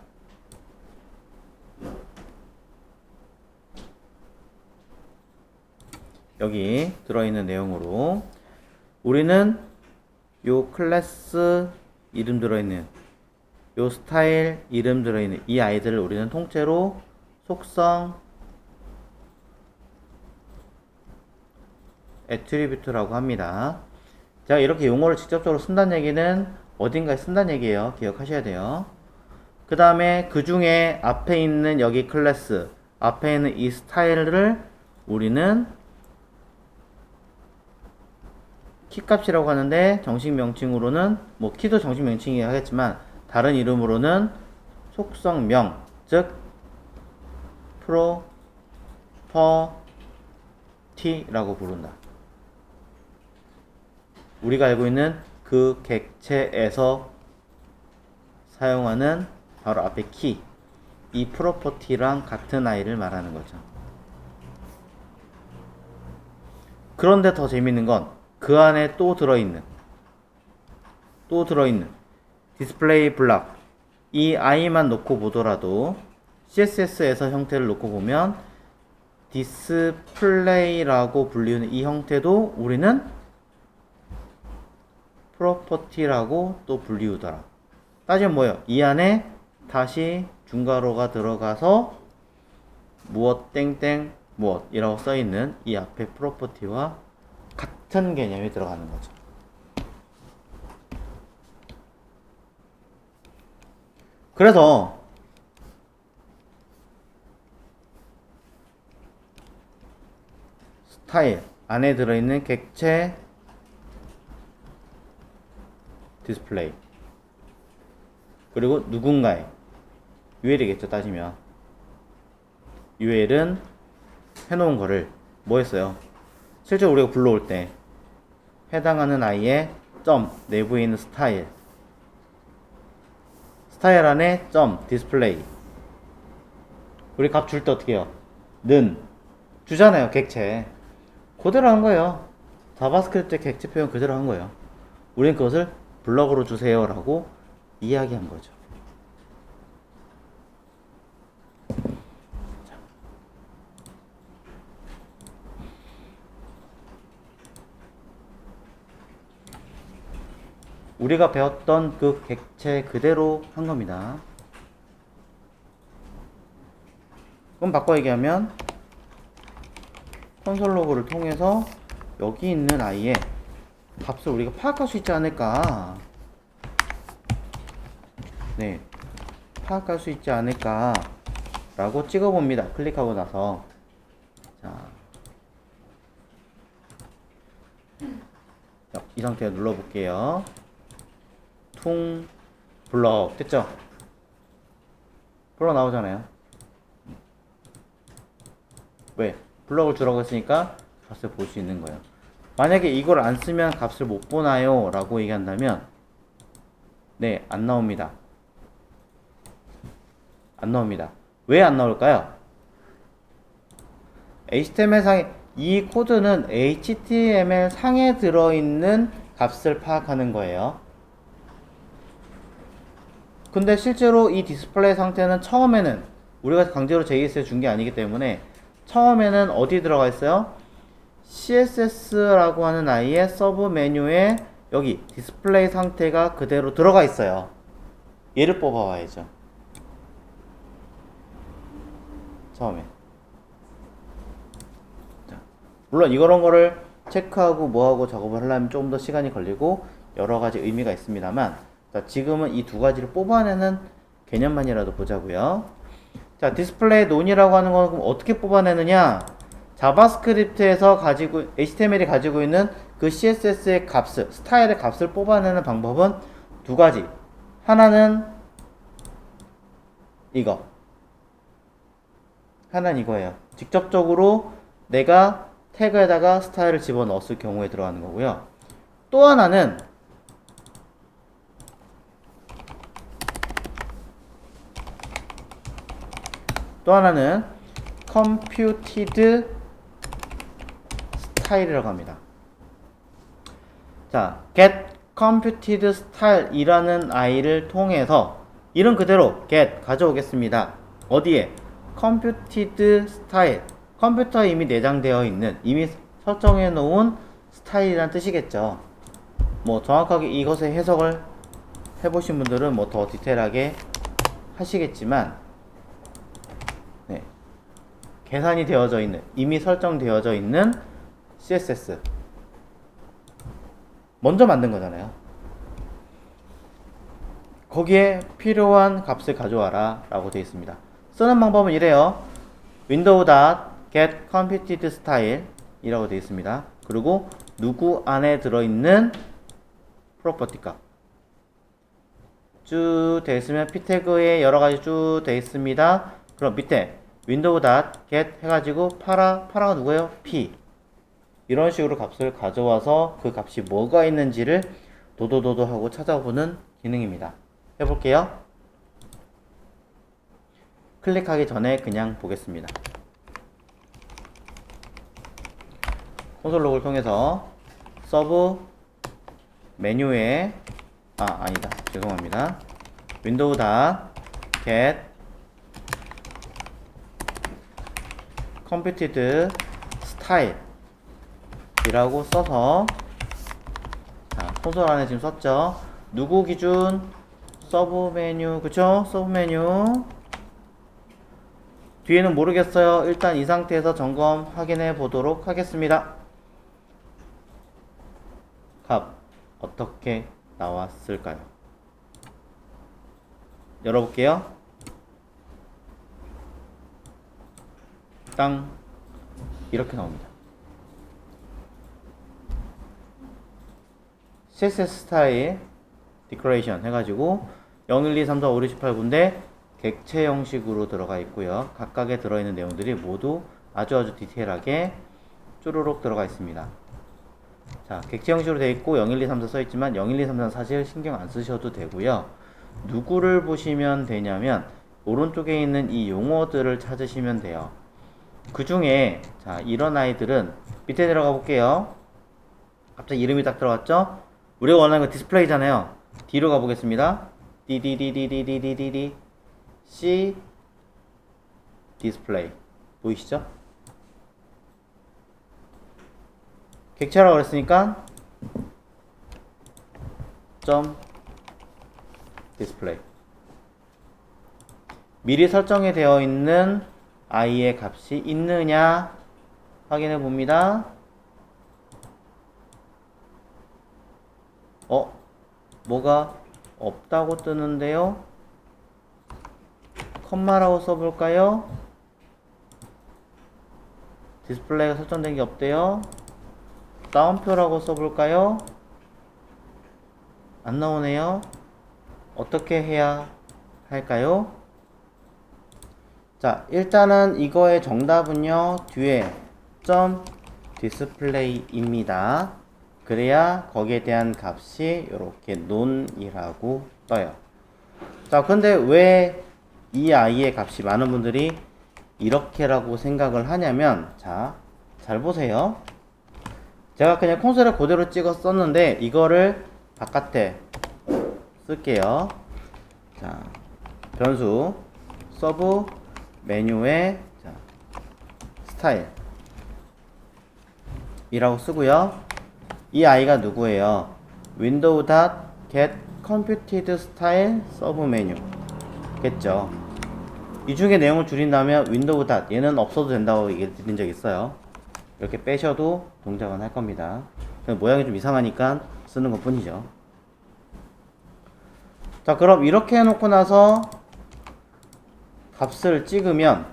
여기 들어있는 내용으로 우리는 요 클래스 이름 들어있는 요 스타일 이름 들어있는 이 아이들을 우리는 통째로 속성 애트리뷰트라고 합니다. 제가 이렇게 용어를 직접적으로 쓴다는 얘기는 어딘가에 쓴다는 얘기예요. 기억하셔야 돼요. 그 다음에 그 중에 앞에 있는 여기 클래스, 앞에 있는 이 스타일을 우리는 키값이라고 하는데 정식 명칭으로는 뭐 키도 정식 명칭이긴 하겠지만 다른 이름으로는 속성명, 즉 property라고 부른다. 우리가 알고 있는 그 객체에서 사용하는 바로 앞에 키, 이 프로퍼티랑 같은 아이를 말하는 거죠. 그런데 더 재밌는 건 그 안에 또 들어있는 디스플레이 블록, 이 아이만 놓고 보더라도 CSS에서 형태를 놓고 보면 디스플레이라고 불리는 이 형태도 우리는 프로퍼티라고 또 불리우더라. 따지면 뭐예요? 이 안에 다시 중괄호가 들어가서 무엇 땡땡 무엇이라고 써있는 이 앞에 프로퍼티와 같은 개념이 들어가는 거죠. 그래서 스타일 안에 들어있는 객체 디스플레이 그리고 누군가의 UL이겠죠. 따지면 UL은 해놓은 거를 뭐 했어요? 실제로 우리가 불러올 때 해당하는 아이의 점 내부에 있는 스타일 안에 점 디스플레이 우리 값 줄 때 어떻게 해요? 는 주잖아요. 객체 그대로 한 거예요. 자바스크립트의 객체 표현 그대로 한 거예요. 우리는 그것을 블럭으로 주세요 라고 이야기한 거죠. 우리가 배웠던 그 객체 그대로 한 겁니다. 그럼 바꿔 얘기하면 콘솔 로그를 통해서 여기 있는 아이의 값을 우리가 파악할 수 있지 않을까. 네, 파악할 수 있지 않을까 라고 찍어봅니다. 클릭하고 나서 자, 이 상태에 눌러볼게요. 퉁 블럭 됐죠? 블럭 나오잖아요. 왜? 블럭을 주라고 했으니까 값을 볼 수 있는 거예요. 만약에 이걸 안 쓰면 값을 못 보나요? 라고 얘기한다면 네, 안 나옵니다. 안 나옵니다. 왜 안 나올까요? HTML 상에 이 코드는 HTML 상에 들어있는 값을 파악하는 거예요. 근데 실제로 이 디스플레이 상태는 처음에는 우리가 강제로 JS에 준 게 아니기 때문에 처음에는 어디 들어가 있어요? CSS라고 하는 아이의 서브 메뉴에 여기 디스플레이 상태가 그대로 들어가 있어요. 얘를 뽑아와야죠. 처음에. 자, 물론 이런 거를 체크하고 뭐하고 작업을 하려면 조금 더 시간이 걸리고 여러 가지 의미가 있습니다만 자, 지금은 이 두 가지를 뽑아내는 개념만이라도 보자고요. 자, 디스플레이 논이라고 하는 건 그럼 어떻게 뽑아내느냐? 자바스크립트에서 가지고 HTML이 가지고 있는 그 CSS의 값을 스타일의 값을 뽑아내는 방법은 두 가지. 하나는 이거. 하나는 이거예요. 직접적으로 내가 태그에다가 스타일을 집어넣었을 경우에 들어가는 거고요. 또 하나는 computed style이라고 합니다. 자, get computed style 이라는 아이를 통해서 이름 그대로 get 가져오겠습니다. 어디에? computed style 컴퓨터에 이미 내장되어 있는 이미 설정해 놓은 스타일이란 뜻이겠죠. 뭐 정확하게 이것의 해석을 해보신 분들은 뭐 더 디테일하게 하시겠지만 네. 계산이 되어져 있는 이미 설정되어져 있는 CSS 먼저 만든 거잖아요. 거기에 필요한 값을 가져와라 라고 되어 있습니다. 쓰는 방법은 이래요. window.get computed style 이라고 되어 있습니다. 그리고 누구 안에 들어있는 프로퍼티 값 쭉 되어 있으면 p 태그에 여러가지 쭉 되어 있습니다. 그럼 밑에 window.get 해가지고 파라가 누구예요? p 이런 식으로 값을 가져와서 그 값이 뭐가 있는지를 도도도도 하고 찾아보는 기능입니다. 해볼게요. 클릭하기 전에 그냥 보겠습니다. 콘솔 로그를 통해서 서브 메뉴에 아니다. 죄송합니다. window.get computed style 이라고 써서 자, 콘솔 안에 지금 썼죠. 누구 기준 서브 메뉴 그쵸? 서브 메뉴 뒤에는 모르겠어요. 일단 이 상태에서 점검 확인해 보도록 하겠습니다. 값 어떻게 나왔을까요? 열어볼게요. 땅 이렇게 나옵니다. CSS 스타일 디클레이션 해가지고 0, 1, 2, 3, 4, 5, 6, 7, 8군데 객체 형식으로 들어가 있고요. 각각에 들어있는 내용들이 모두 아주 디테일하게 쭈루룩 들어가 있습니다. 자, 객체 형식으로 되어 있고 0, 1, 2, 3, 4 써있지만 0, 1, 2, 3, 4 사실 신경 안 쓰셔도 되고요. 누구를 보시면 되냐면 오른쪽에 있는 이 용어들을 찾으시면 돼요. 그 중에 자 이런 아이들은 밑에 내려가 볼게요. 갑자기 이름이 딱 들어갔죠? 우리가 원하는 거 디스플레이잖아요. D로 가보겠습니다. D C 디스플레이 보이시죠? 객체라고 그랬으니까 점 디스플레이 미리 설정이 되어 있는 i의 값이 있느냐 확인해 봅니다. 뭐가 없다고 뜨는데요. 컴마라고 써볼까요? 디스플레이가 설정된 게 없대요. 따옴표라고 써볼까요? 안 나오네요. 어떻게 해야 할까요? 자, 일단은 이거의 정답은요, 뒤에 점 디스플레이입니다. 그래야 거기에 대한 값이 이렇게 논이라고 떠요. 자, 근데 왜 이 i의 값이 많은 분들이 이렇게라고 생각을 하냐면, 자, 잘 보세요. 제가 그냥 콘솔에 그대로 찍어 썼는데 이거를 바깥에 쓸게요. 자, 변수 서브 메뉴에 자, 스타일 이라고 쓰고요. 이 아이가 누구예요? window.get computed style 서브 메뉴 겠죠. 이 중에 내용을 줄인다면 window. 얘는 없어도 된다고 얘기 드린 적 있어요. 이렇게 빼셔도 동작은 할 겁니다. 모양이 좀 이상하니까 쓰는 것 뿐이죠. 자, 그럼 이렇게 해놓고 나서 값을 찍으면,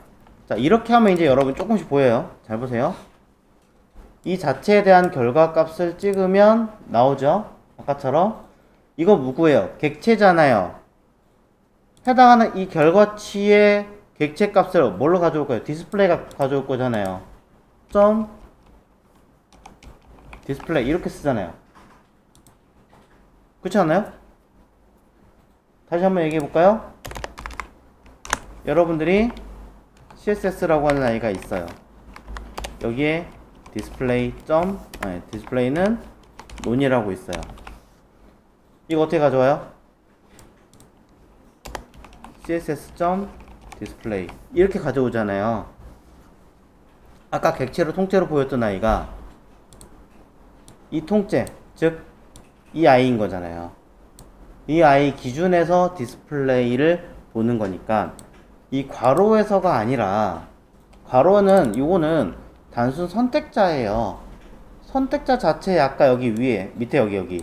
자, 이렇게 하면 이제 여러분 조금씩 보여요. 잘 보세요. 이 자체에 대한 결과값을 찍으면 나오죠. 아까처럼. 이거 누구예요? 객체잖아요. 해당하는 이 결과치의 객체값을 뭘로 가져올 거예요? 디스플레이가 가져올 거잖아요. 점 디스플레이 이렇게 쓰잖아요. 그렇지 않나요? 다시 한번 얘기해 볼까요? 여러분들이 CSS라고 하는 아이가 있어요. 여기에 디스플레이는 논이라고 있어요. 이거 어떻게 가져와요? css.display 이렇게 가져오잖아요. 아까 객체로 통째로 보였던 아이가 이 통째, 즉 이 아이인 거잖아요. 이 아이 기준에서 디스플레이를 보는 거니까 이 괄호에서가 아니라, 괄호는 요거는 단순 선택자예요. 선택자 자체에 아까 여기 위에 밑에 여기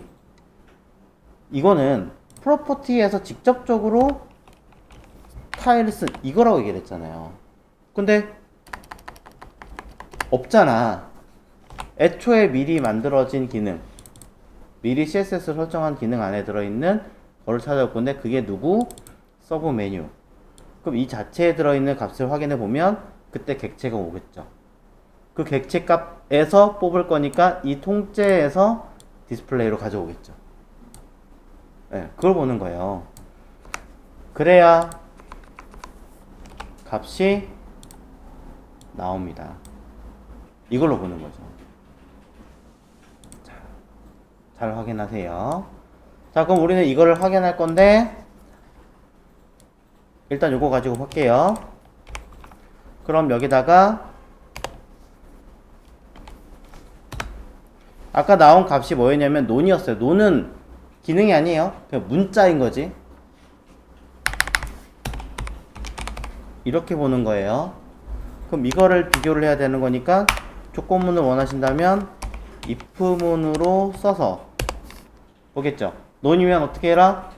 이거는 프로퍼티에서 직접적으로 스타일을 쓴 이거라고 얘기를 했잖아요. 근데 없잖아. 애초에 미리 만들어진 기능, 미리 CSS를 설정한 기능 안에 들어있는 거를 찾아올 건데 그게 누구? 서브 메뉴. 그럼 이 자체에 들어있는 값을 확인해 보면 그때 객체가 오겠죠. 그 객체 값에서 뽑을 거니까 이 통째에서 디스플레이로 가져오겠죠. 네, 그걸 보는 거예요. 그래야 값이 나옵니다. 이걸로 보는 거죠. 자, 잘 확인하세요. 자, 그럼 우리는 이거를 확인할 건데 일단 요거 가지고 볼게요. 그럼 여기다가 아까 나온 값이 뭐였냐면 논이었어요. 논은 기능이 아니에요. 그냥 문자인 거지. 이렇게 보는 거예요. 그럼 이거를 비교를 해야 되는 거니까 조건문을 원하신다면 if문으로 써서 보겠죠. 논이면 어떻게 해라?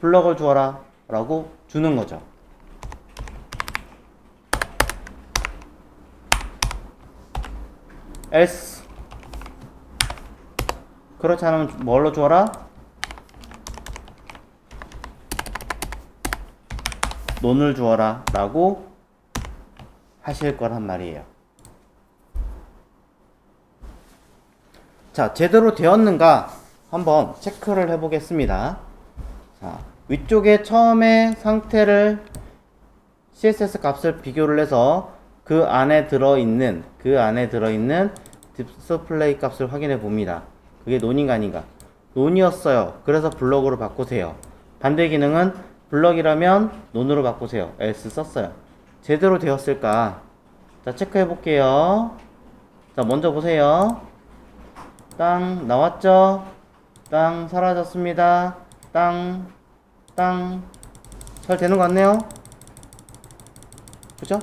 블럭을 주어라 라고 주는 거죠. else 그렇지 않으면 뭘로 주어라? 논을 주어라 라고 하실 거란 말이에요. 자, 제대로 되었는가 한번 체크를 해 보겠습니다. 자, 위쪽에 처음에 상태를 CSS 값을 비교를 해서 그 안에 들어있는 디스플레이 값을 확인해 봅니다. 그게 논인가 아닌가? 논이었어요. 그래서 블럭으로 바꾸세요. 반대 기능은 블럭이라면 논으로 바꾸세요. else 썼어요. 제대로 되었을까? 자, 체크해 볼게요. 자, 먼저 보세요. 땅 나왔죠? 땅 사라졌습니다. 땅 잘 되는 것 같네요. 그죠?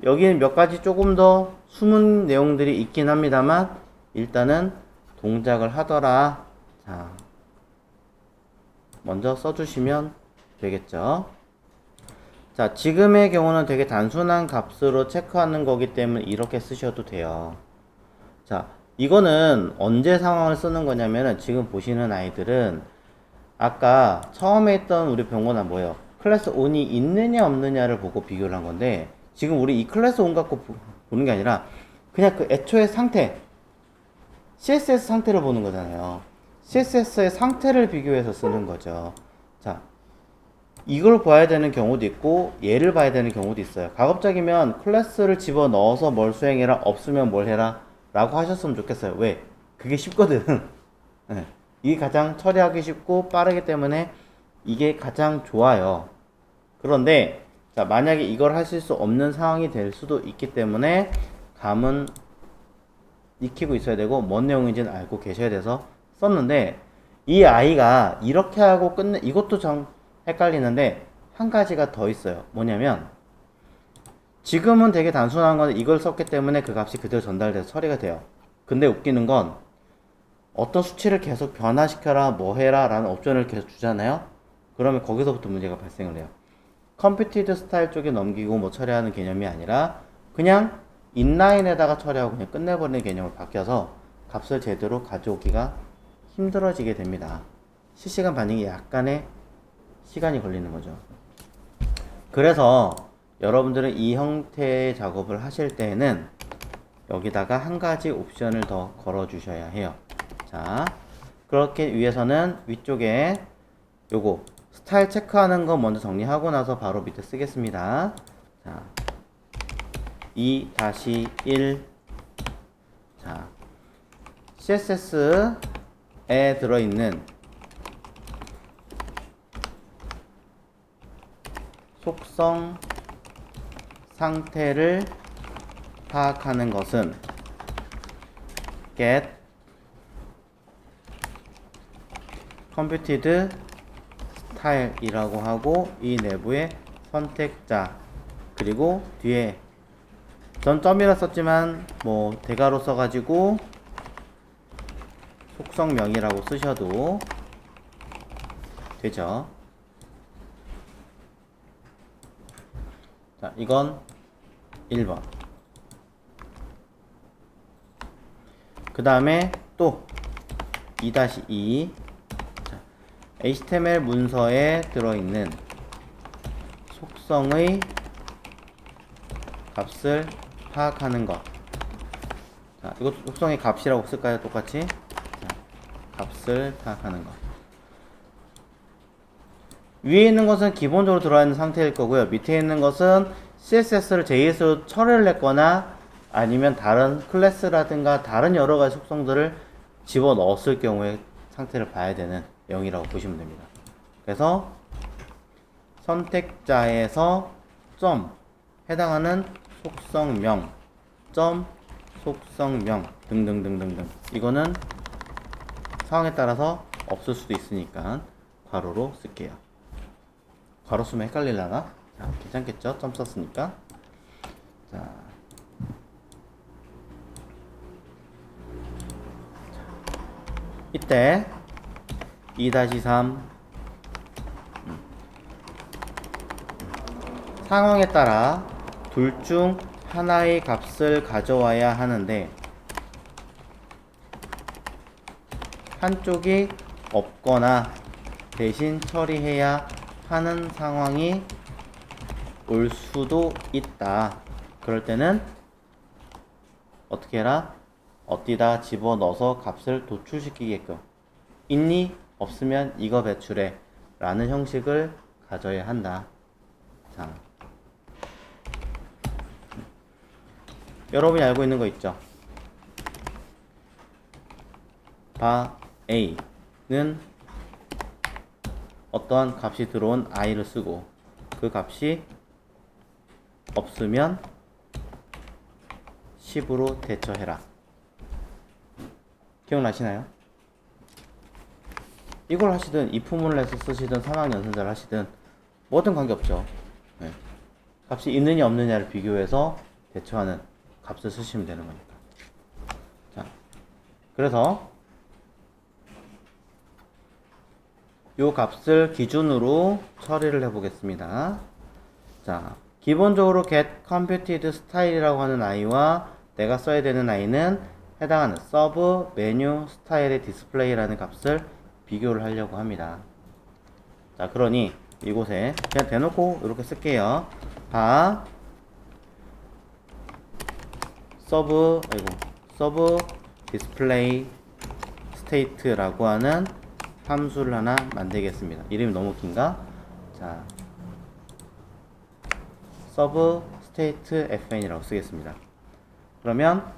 여기는 몇 가지 조금 더 숨은 내용들이 있긴 합니다만 일단은 동작을 하더라. 자, 먼저 써주시면 되겠죠. 자, 지금의 경우는 되게 단순한 값으로 체크하는 거기 때문에 이렇게 쓰셔도 돼요. 자, 이거는 언제 상황을 쓰는 거냐면은 지금 보시는 아이들은 아까 처음에 했던 우리 병원은 뭐예요? 클래스 on이 있느냐 없느냐를 보고 비교를 한 건데 지금 우리 이 클래스 on 갖고 보는 게 아니라 그냥 그 애초의 상태 CSS 상태를 보는 거잖아요. CSS의 상태를 비교해서 쓰는 거죠. 자, 이걸 봐야 되는 경우도 있고 얘를 봐야 되는 경우도 있어요. 가급적이면 클래스를 집어넣어서 뭘 수행해라 없으면 뭘 해라 라고 하셨으면 좋겠어요. 왜? 그게 쉽거든. 네. 이게 가장 처리하기 쉽고 빠르기 때문에 이게 가장 좋아요. 그런데 자, 만약에 이걸 하실 수 없는 상황이 될 수도 있기 때문에 감은 익히고 있어야 되고 뭔 내용인지는 알고 계셔야 돼서 썼는데 이 아이가 이렇게 하고 끝내 이것도 좀 헷갈리는데 한 가지가 더 있어요. 뭐냐면 지금은 되게 단순한 건데 이걸 썼기 때문에 그 값이 그대로 전달돼서 처리가 돼요. 근데 웃기는 건 어떤 수치를 계속 변화시켜라 뭐 해라 라는 옵션을 계속 주잖아요. 그러면 거기서부터 문제가 발생을 해요. 컴퓨티드 스타일 쪽에 넘기고 뭐 처리하는 개념이 아니라 그냥 인라인에다가 처리하고 그냥 끝내버리는 개념으로 바뀌어서 값을 제대로 가져오기가 힘들어지게 됩니다. 실시간 반응이 약간의 시간이 걸리는 거죠. 그래서 여러분들은 이 형태의 작업을 하실 때에는 여기다가 한 가지 옵션을 더 걸어 주셔야 해요. 자, 그렇게 위해서는 위쪽에 요거 스타일 체크하는 거 먼저 정리하고 나서 바로 밑에 쓰겠습니다. 자, 2-1 자, CSS에 들어있는 속성 상태를 파악하는 것은 get computed style이라고 하고 이 내부에 선택자 그리고 뒤에 전 점이라 썼지만 뭐 대괄호 써가지고 속성명이라고 쓰셔도 되죠. 자, 이건 1번. 그 다음에 또 2-2 HTML 문서에 들어있는 속성의 값을 파악하는 것. 자, 이것도 속성의 값이라고 쓸까요? 똑같이? 자, 값을 파악하는 것. 위에 있는 것은 기본적으로 들어와 있는 상태일 거고요. 밑에 있는 것은 CSS를 JS로 처리를 했거나 아니면 다른 클래스라든가 다른 여러 가지 속성들을 집어 넣었을 경우에 상태를 봐야 되는 내용이라고 보시면 됩니다. 그래서 선택자에서 점 해당하는 속성명, 점 속성명 등등등등등. 이거는 상황에 따라서 없을 수도 있으니까 괄호로 쓸게요. 괄호 쓰면 헷갈리려나? 자, 괜찮겠죠? 점 썼으니까. 자, 이때 2-3 상황에 따라 둘 중 하나의 값을 가져와야 하는데 한쪽이 없거나 대신 처리해야 하는 상황이 올 수도 있다. 그럴 때는 어떻게 해라? 어디다 집어넣어서 값을 도출시키게끔. 있니? 없으면 이거 배출해 라는 형식을 가져야 한다. 자, 여러분이 알고 있는 거 있죠? 바 A는 어떠한 값이 들어온 i를 쓰고 그 값이 없으면 10으로 대처해라. 기억나시나요? 이걸 하시든 if문을 해서 쓰시든 상황연산자를 하시든 뭐든 관계없죠. 네. 값이 있느냐 없느냐를 비교해서 대처하는 값을 쓰시면 되는 거니까. 자, 그래서 요 값을 기준으로 처리를 해 보겠습니다. 자, 기본적으로 get computed style이라고 하는 i와 내가 써야 되는 i는 해당하는 서브 메뉴 스타일의 디스플레이라는 값을 비교를 하려고 합니다. 자, 그러니 이곳에 그냥 대놓고 이렇게 쓸게요. 바 서브 디스플레이 스테이트라고 하는 함수를 하나 만들겠습니다. 이름이 너무 긴가? 자, 서브 스테이트 fn이라고 쓰겠습니다. 그러면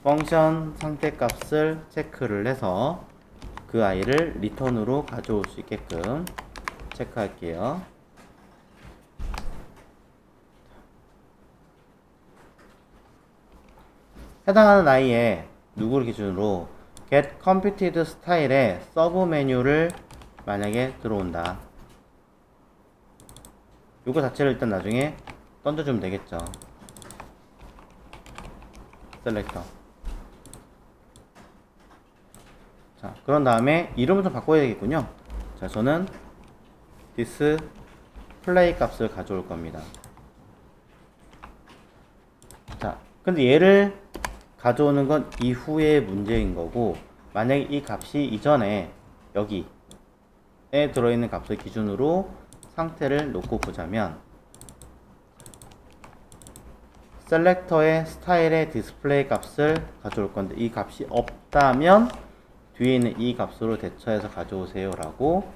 펑션 상태값을 체크를 해서 그 i를 리턴으로 가져올 수 있게끔 체크할게요. 해당하는 i에 누구를 기준으로 get computed style의 서브 메뉴를 만약에 들어온다. 이거 자체를 일단 나중에 던져주면 되겠죠. 셀렉터. 자, 그런 다음에 이름을 좀 바꿔야 되겠군요. 자, 저는 display 값을 가져올 겁니다. 자, 근데 얘를 가져오는 건 이후의 문제인 거고, 만약에 이 값이 이전에 여기에 들어있는 값을 기준으로 상태를 놓고 보자면 셀렉터의 스타일의 디스플레이 값을 가져올 건데 이 값이 없다면 뒤에 있는 이 값으로 대처해서 가져오세요 라고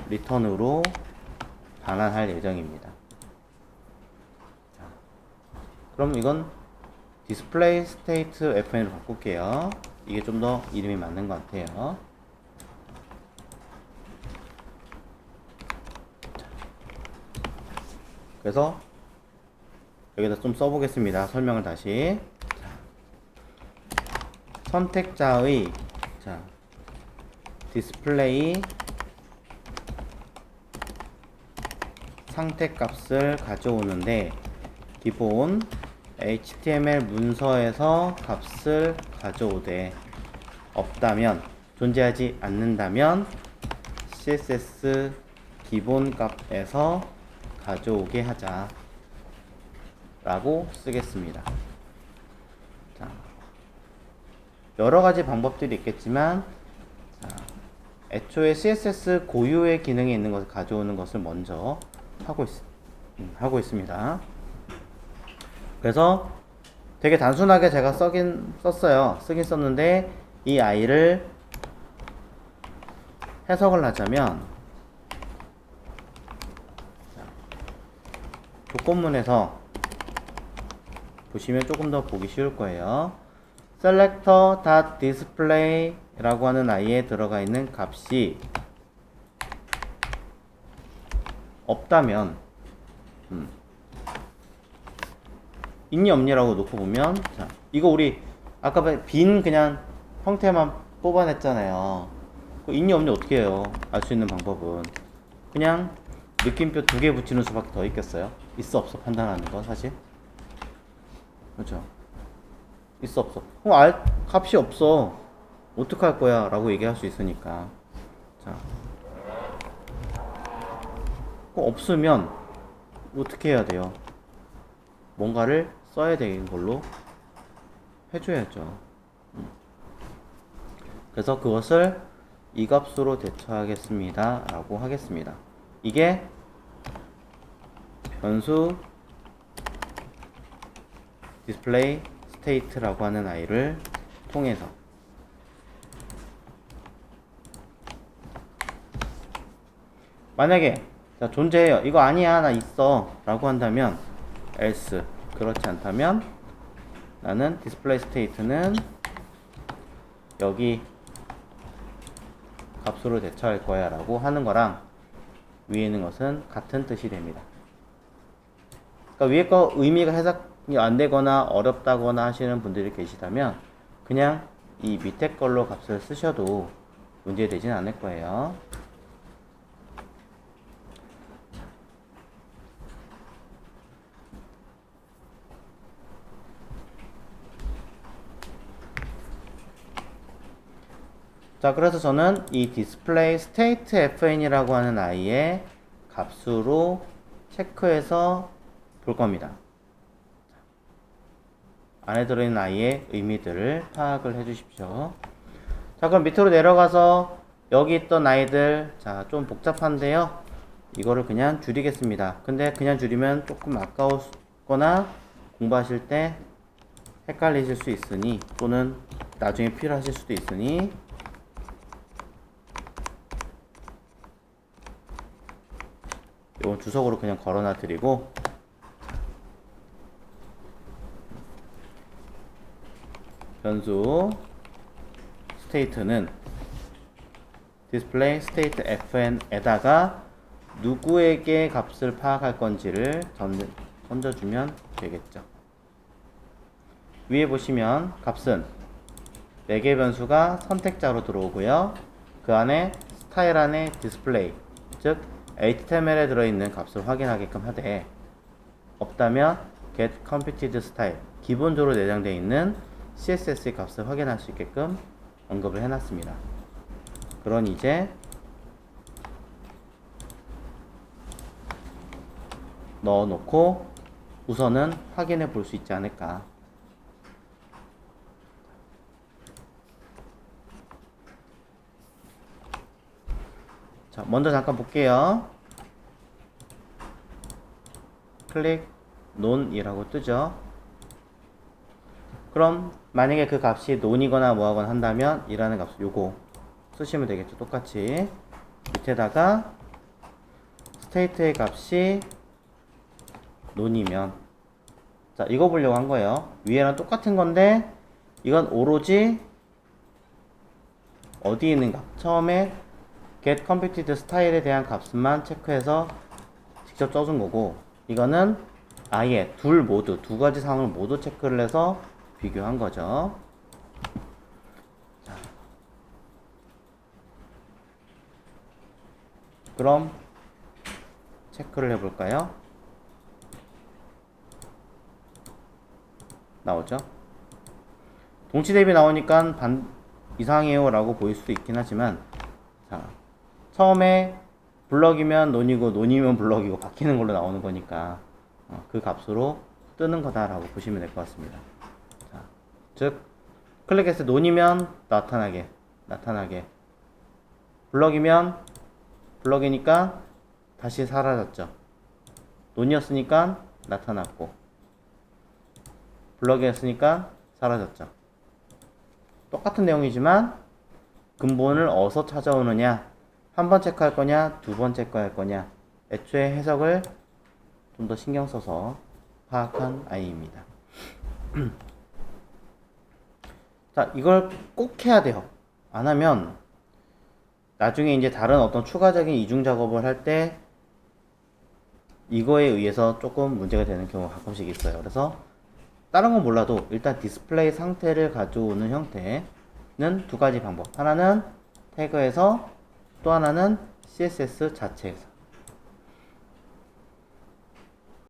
리턴으로 반환할 예정입니다. 자, 그럼 이건 디스플레이 스테이트 fn으로 바꿀게요. 이게 좀 더 이름이 맞는 것 같아요. 그래서 여기다 좀 써보겠습니다. 설명을 다시. 자, 선택자의 디스플레이 상태값을 가져오는데 기본 HTML 문서에서 값을 가져오되 없다면, 존재하지 않는다면 CSS 기본값에서 가져오게 하자 라고 쓰겠습니다. 자, 여러가지 방법들이 있겠지만, 자, 애초에 CSS 고유의 기능이 있는 것을 가져오는 것을 먼저 하고 있습니다. 그래서 되게 단순하게 제가 쓰긴 썼는데, 이 아이를 해석을 하자면, 조건문에서 보시면 조금 더 보기 쉬울 거예요. selector.display 라고 하는 아이에 들어가 있는 값이 없다면, 있니 없니라고 놓고 보면, 자, 이거 우리 아까 빈 그냥 형태만 뽑아냈잖아요. 있니 없니 어떻게 해요? 알 수 있는 방법은 그냥 느낌표 2개 붙이는 수밖에 더 있겠어요? 있어 없어 판단하는 거 사실. 그렇죠? 있어 없어. 그럼 값이 없어. 어떡할 거야? 라고 얘기할 수 있으니까. 자, 없으면 어떻게 해야 돼요? 뭔가를 써야 되는 걸로 해줘야죠. 그래서 그것을 이 값으로 대처하겠습니다 라고 하겠습니다. 이게 변수 display state라고 하는 아이를 통해서 만약에 자, 존재해요. 이거 아니야 나 있어 라고 한다면 else, 그렇지 않다면 나는 display state는 여기 값으로 대처할 거야 라고 하는 거랑 위에 있는 것은 같은 뜻이 됩니다. 그러니까 위에 거 의미가 해석이 안 되거나 어렵다거나 하시는 분들이 계시다면 그냥 이 밑에 걸로 값을 쓰셔도 문제되진 않을 거예요. 자, 그래서 저는 이 display state fn이라고 하는 아이의 값으로 체크해서 볼 겁니다. 안에 들어있는 아이의 의미들을 파악을 해 주십시오. 자, 그럼 밑으로 내려가서 여기 있던 아이들, 자, 좀 복잡한데요. 이거를 그냥 줄이겠습니다. 근데 그냥 줄이면 조금 아까우거나 공부하실 때 헷갈리실 수 있으니, 또는 나중에 필요하실 수도 있으니 이건 주석으로 그냥 걸어놔 드리고, 변수 state는 display state fn에다가 누구에게 값을 파악할 건지를 던져주면 되겠죠. 위에 보시면 값은 4개 변수가 선택자로 들어오고요. 그 안에 스타일 안에 display, 즉 HTML에 들어있는 값을 확인하게끔 하되, 없다면 get computed style, 기본적으로 내장되어 있는 CSS의 값을 확인할 수 있게끔 언급을 해놨습니다. 그러니 이제 넣어놓고 우선은 확인해 볼 수 있지 않을까. 자, 먼저 잠깐 볼게요. 클릭 non이라고 뜨죠. 그럼 만약에 그 값이 non이거나 뭐하거나 한다면 이라는 값 요거 쓰시면 되겠죠. 똑같이 밑에다가 state의 값이 non이면, 자, 이거 보려고 한 거예요. 위에랑 똑같은 건데 이건 오로지 어디 있는 값, 처음에 get computed style에 대한 값만 체크해서 직접 써준 거고, 이거는 아예 두 가지 상황을 모두 체크를 해서 비교한 거죠. 자, 그럼 체크를 해볼까요? 나오죠. 동치 대비 나오니까 이상해요 라고 보일 수도 있긴 하지만, 자, 처음에 블럭이면 논이고 논이면 블럭이고 바뀌는 걸로 나오는 거니까 그 값으로 뜨는 거다라고 보시면 될 것 같습니다. 자, 즉 클릭했을 때 논이면 나타나게 블럭이면 블럭이니까 다시 사라졌죠. 논이었으니까 나타났고 블럭이었으니까 사라졌죠. 똑같은 내용이지만 근본을 어디서 찾아오느냐, 한 번 체크할 거냐, 두 번 체크할 거냐, 애초에 해석을 좀 더 신경 써서 파악한 아이입니다. 자, 이걸 꼭 해야 돼요. 안 하면 나중에 이제 다른 어떤 추가적인 이중 작업을 할 때 이거에 의해서 조금 문제가 되는 경우가 가끔씩 있어요. 그래서 다른 건 몰라도 일단 디스플레이 상태를 가져오는 형태는 두 가지 방법. 하나는 태그에서, 또 하나는 CSS 자체에서.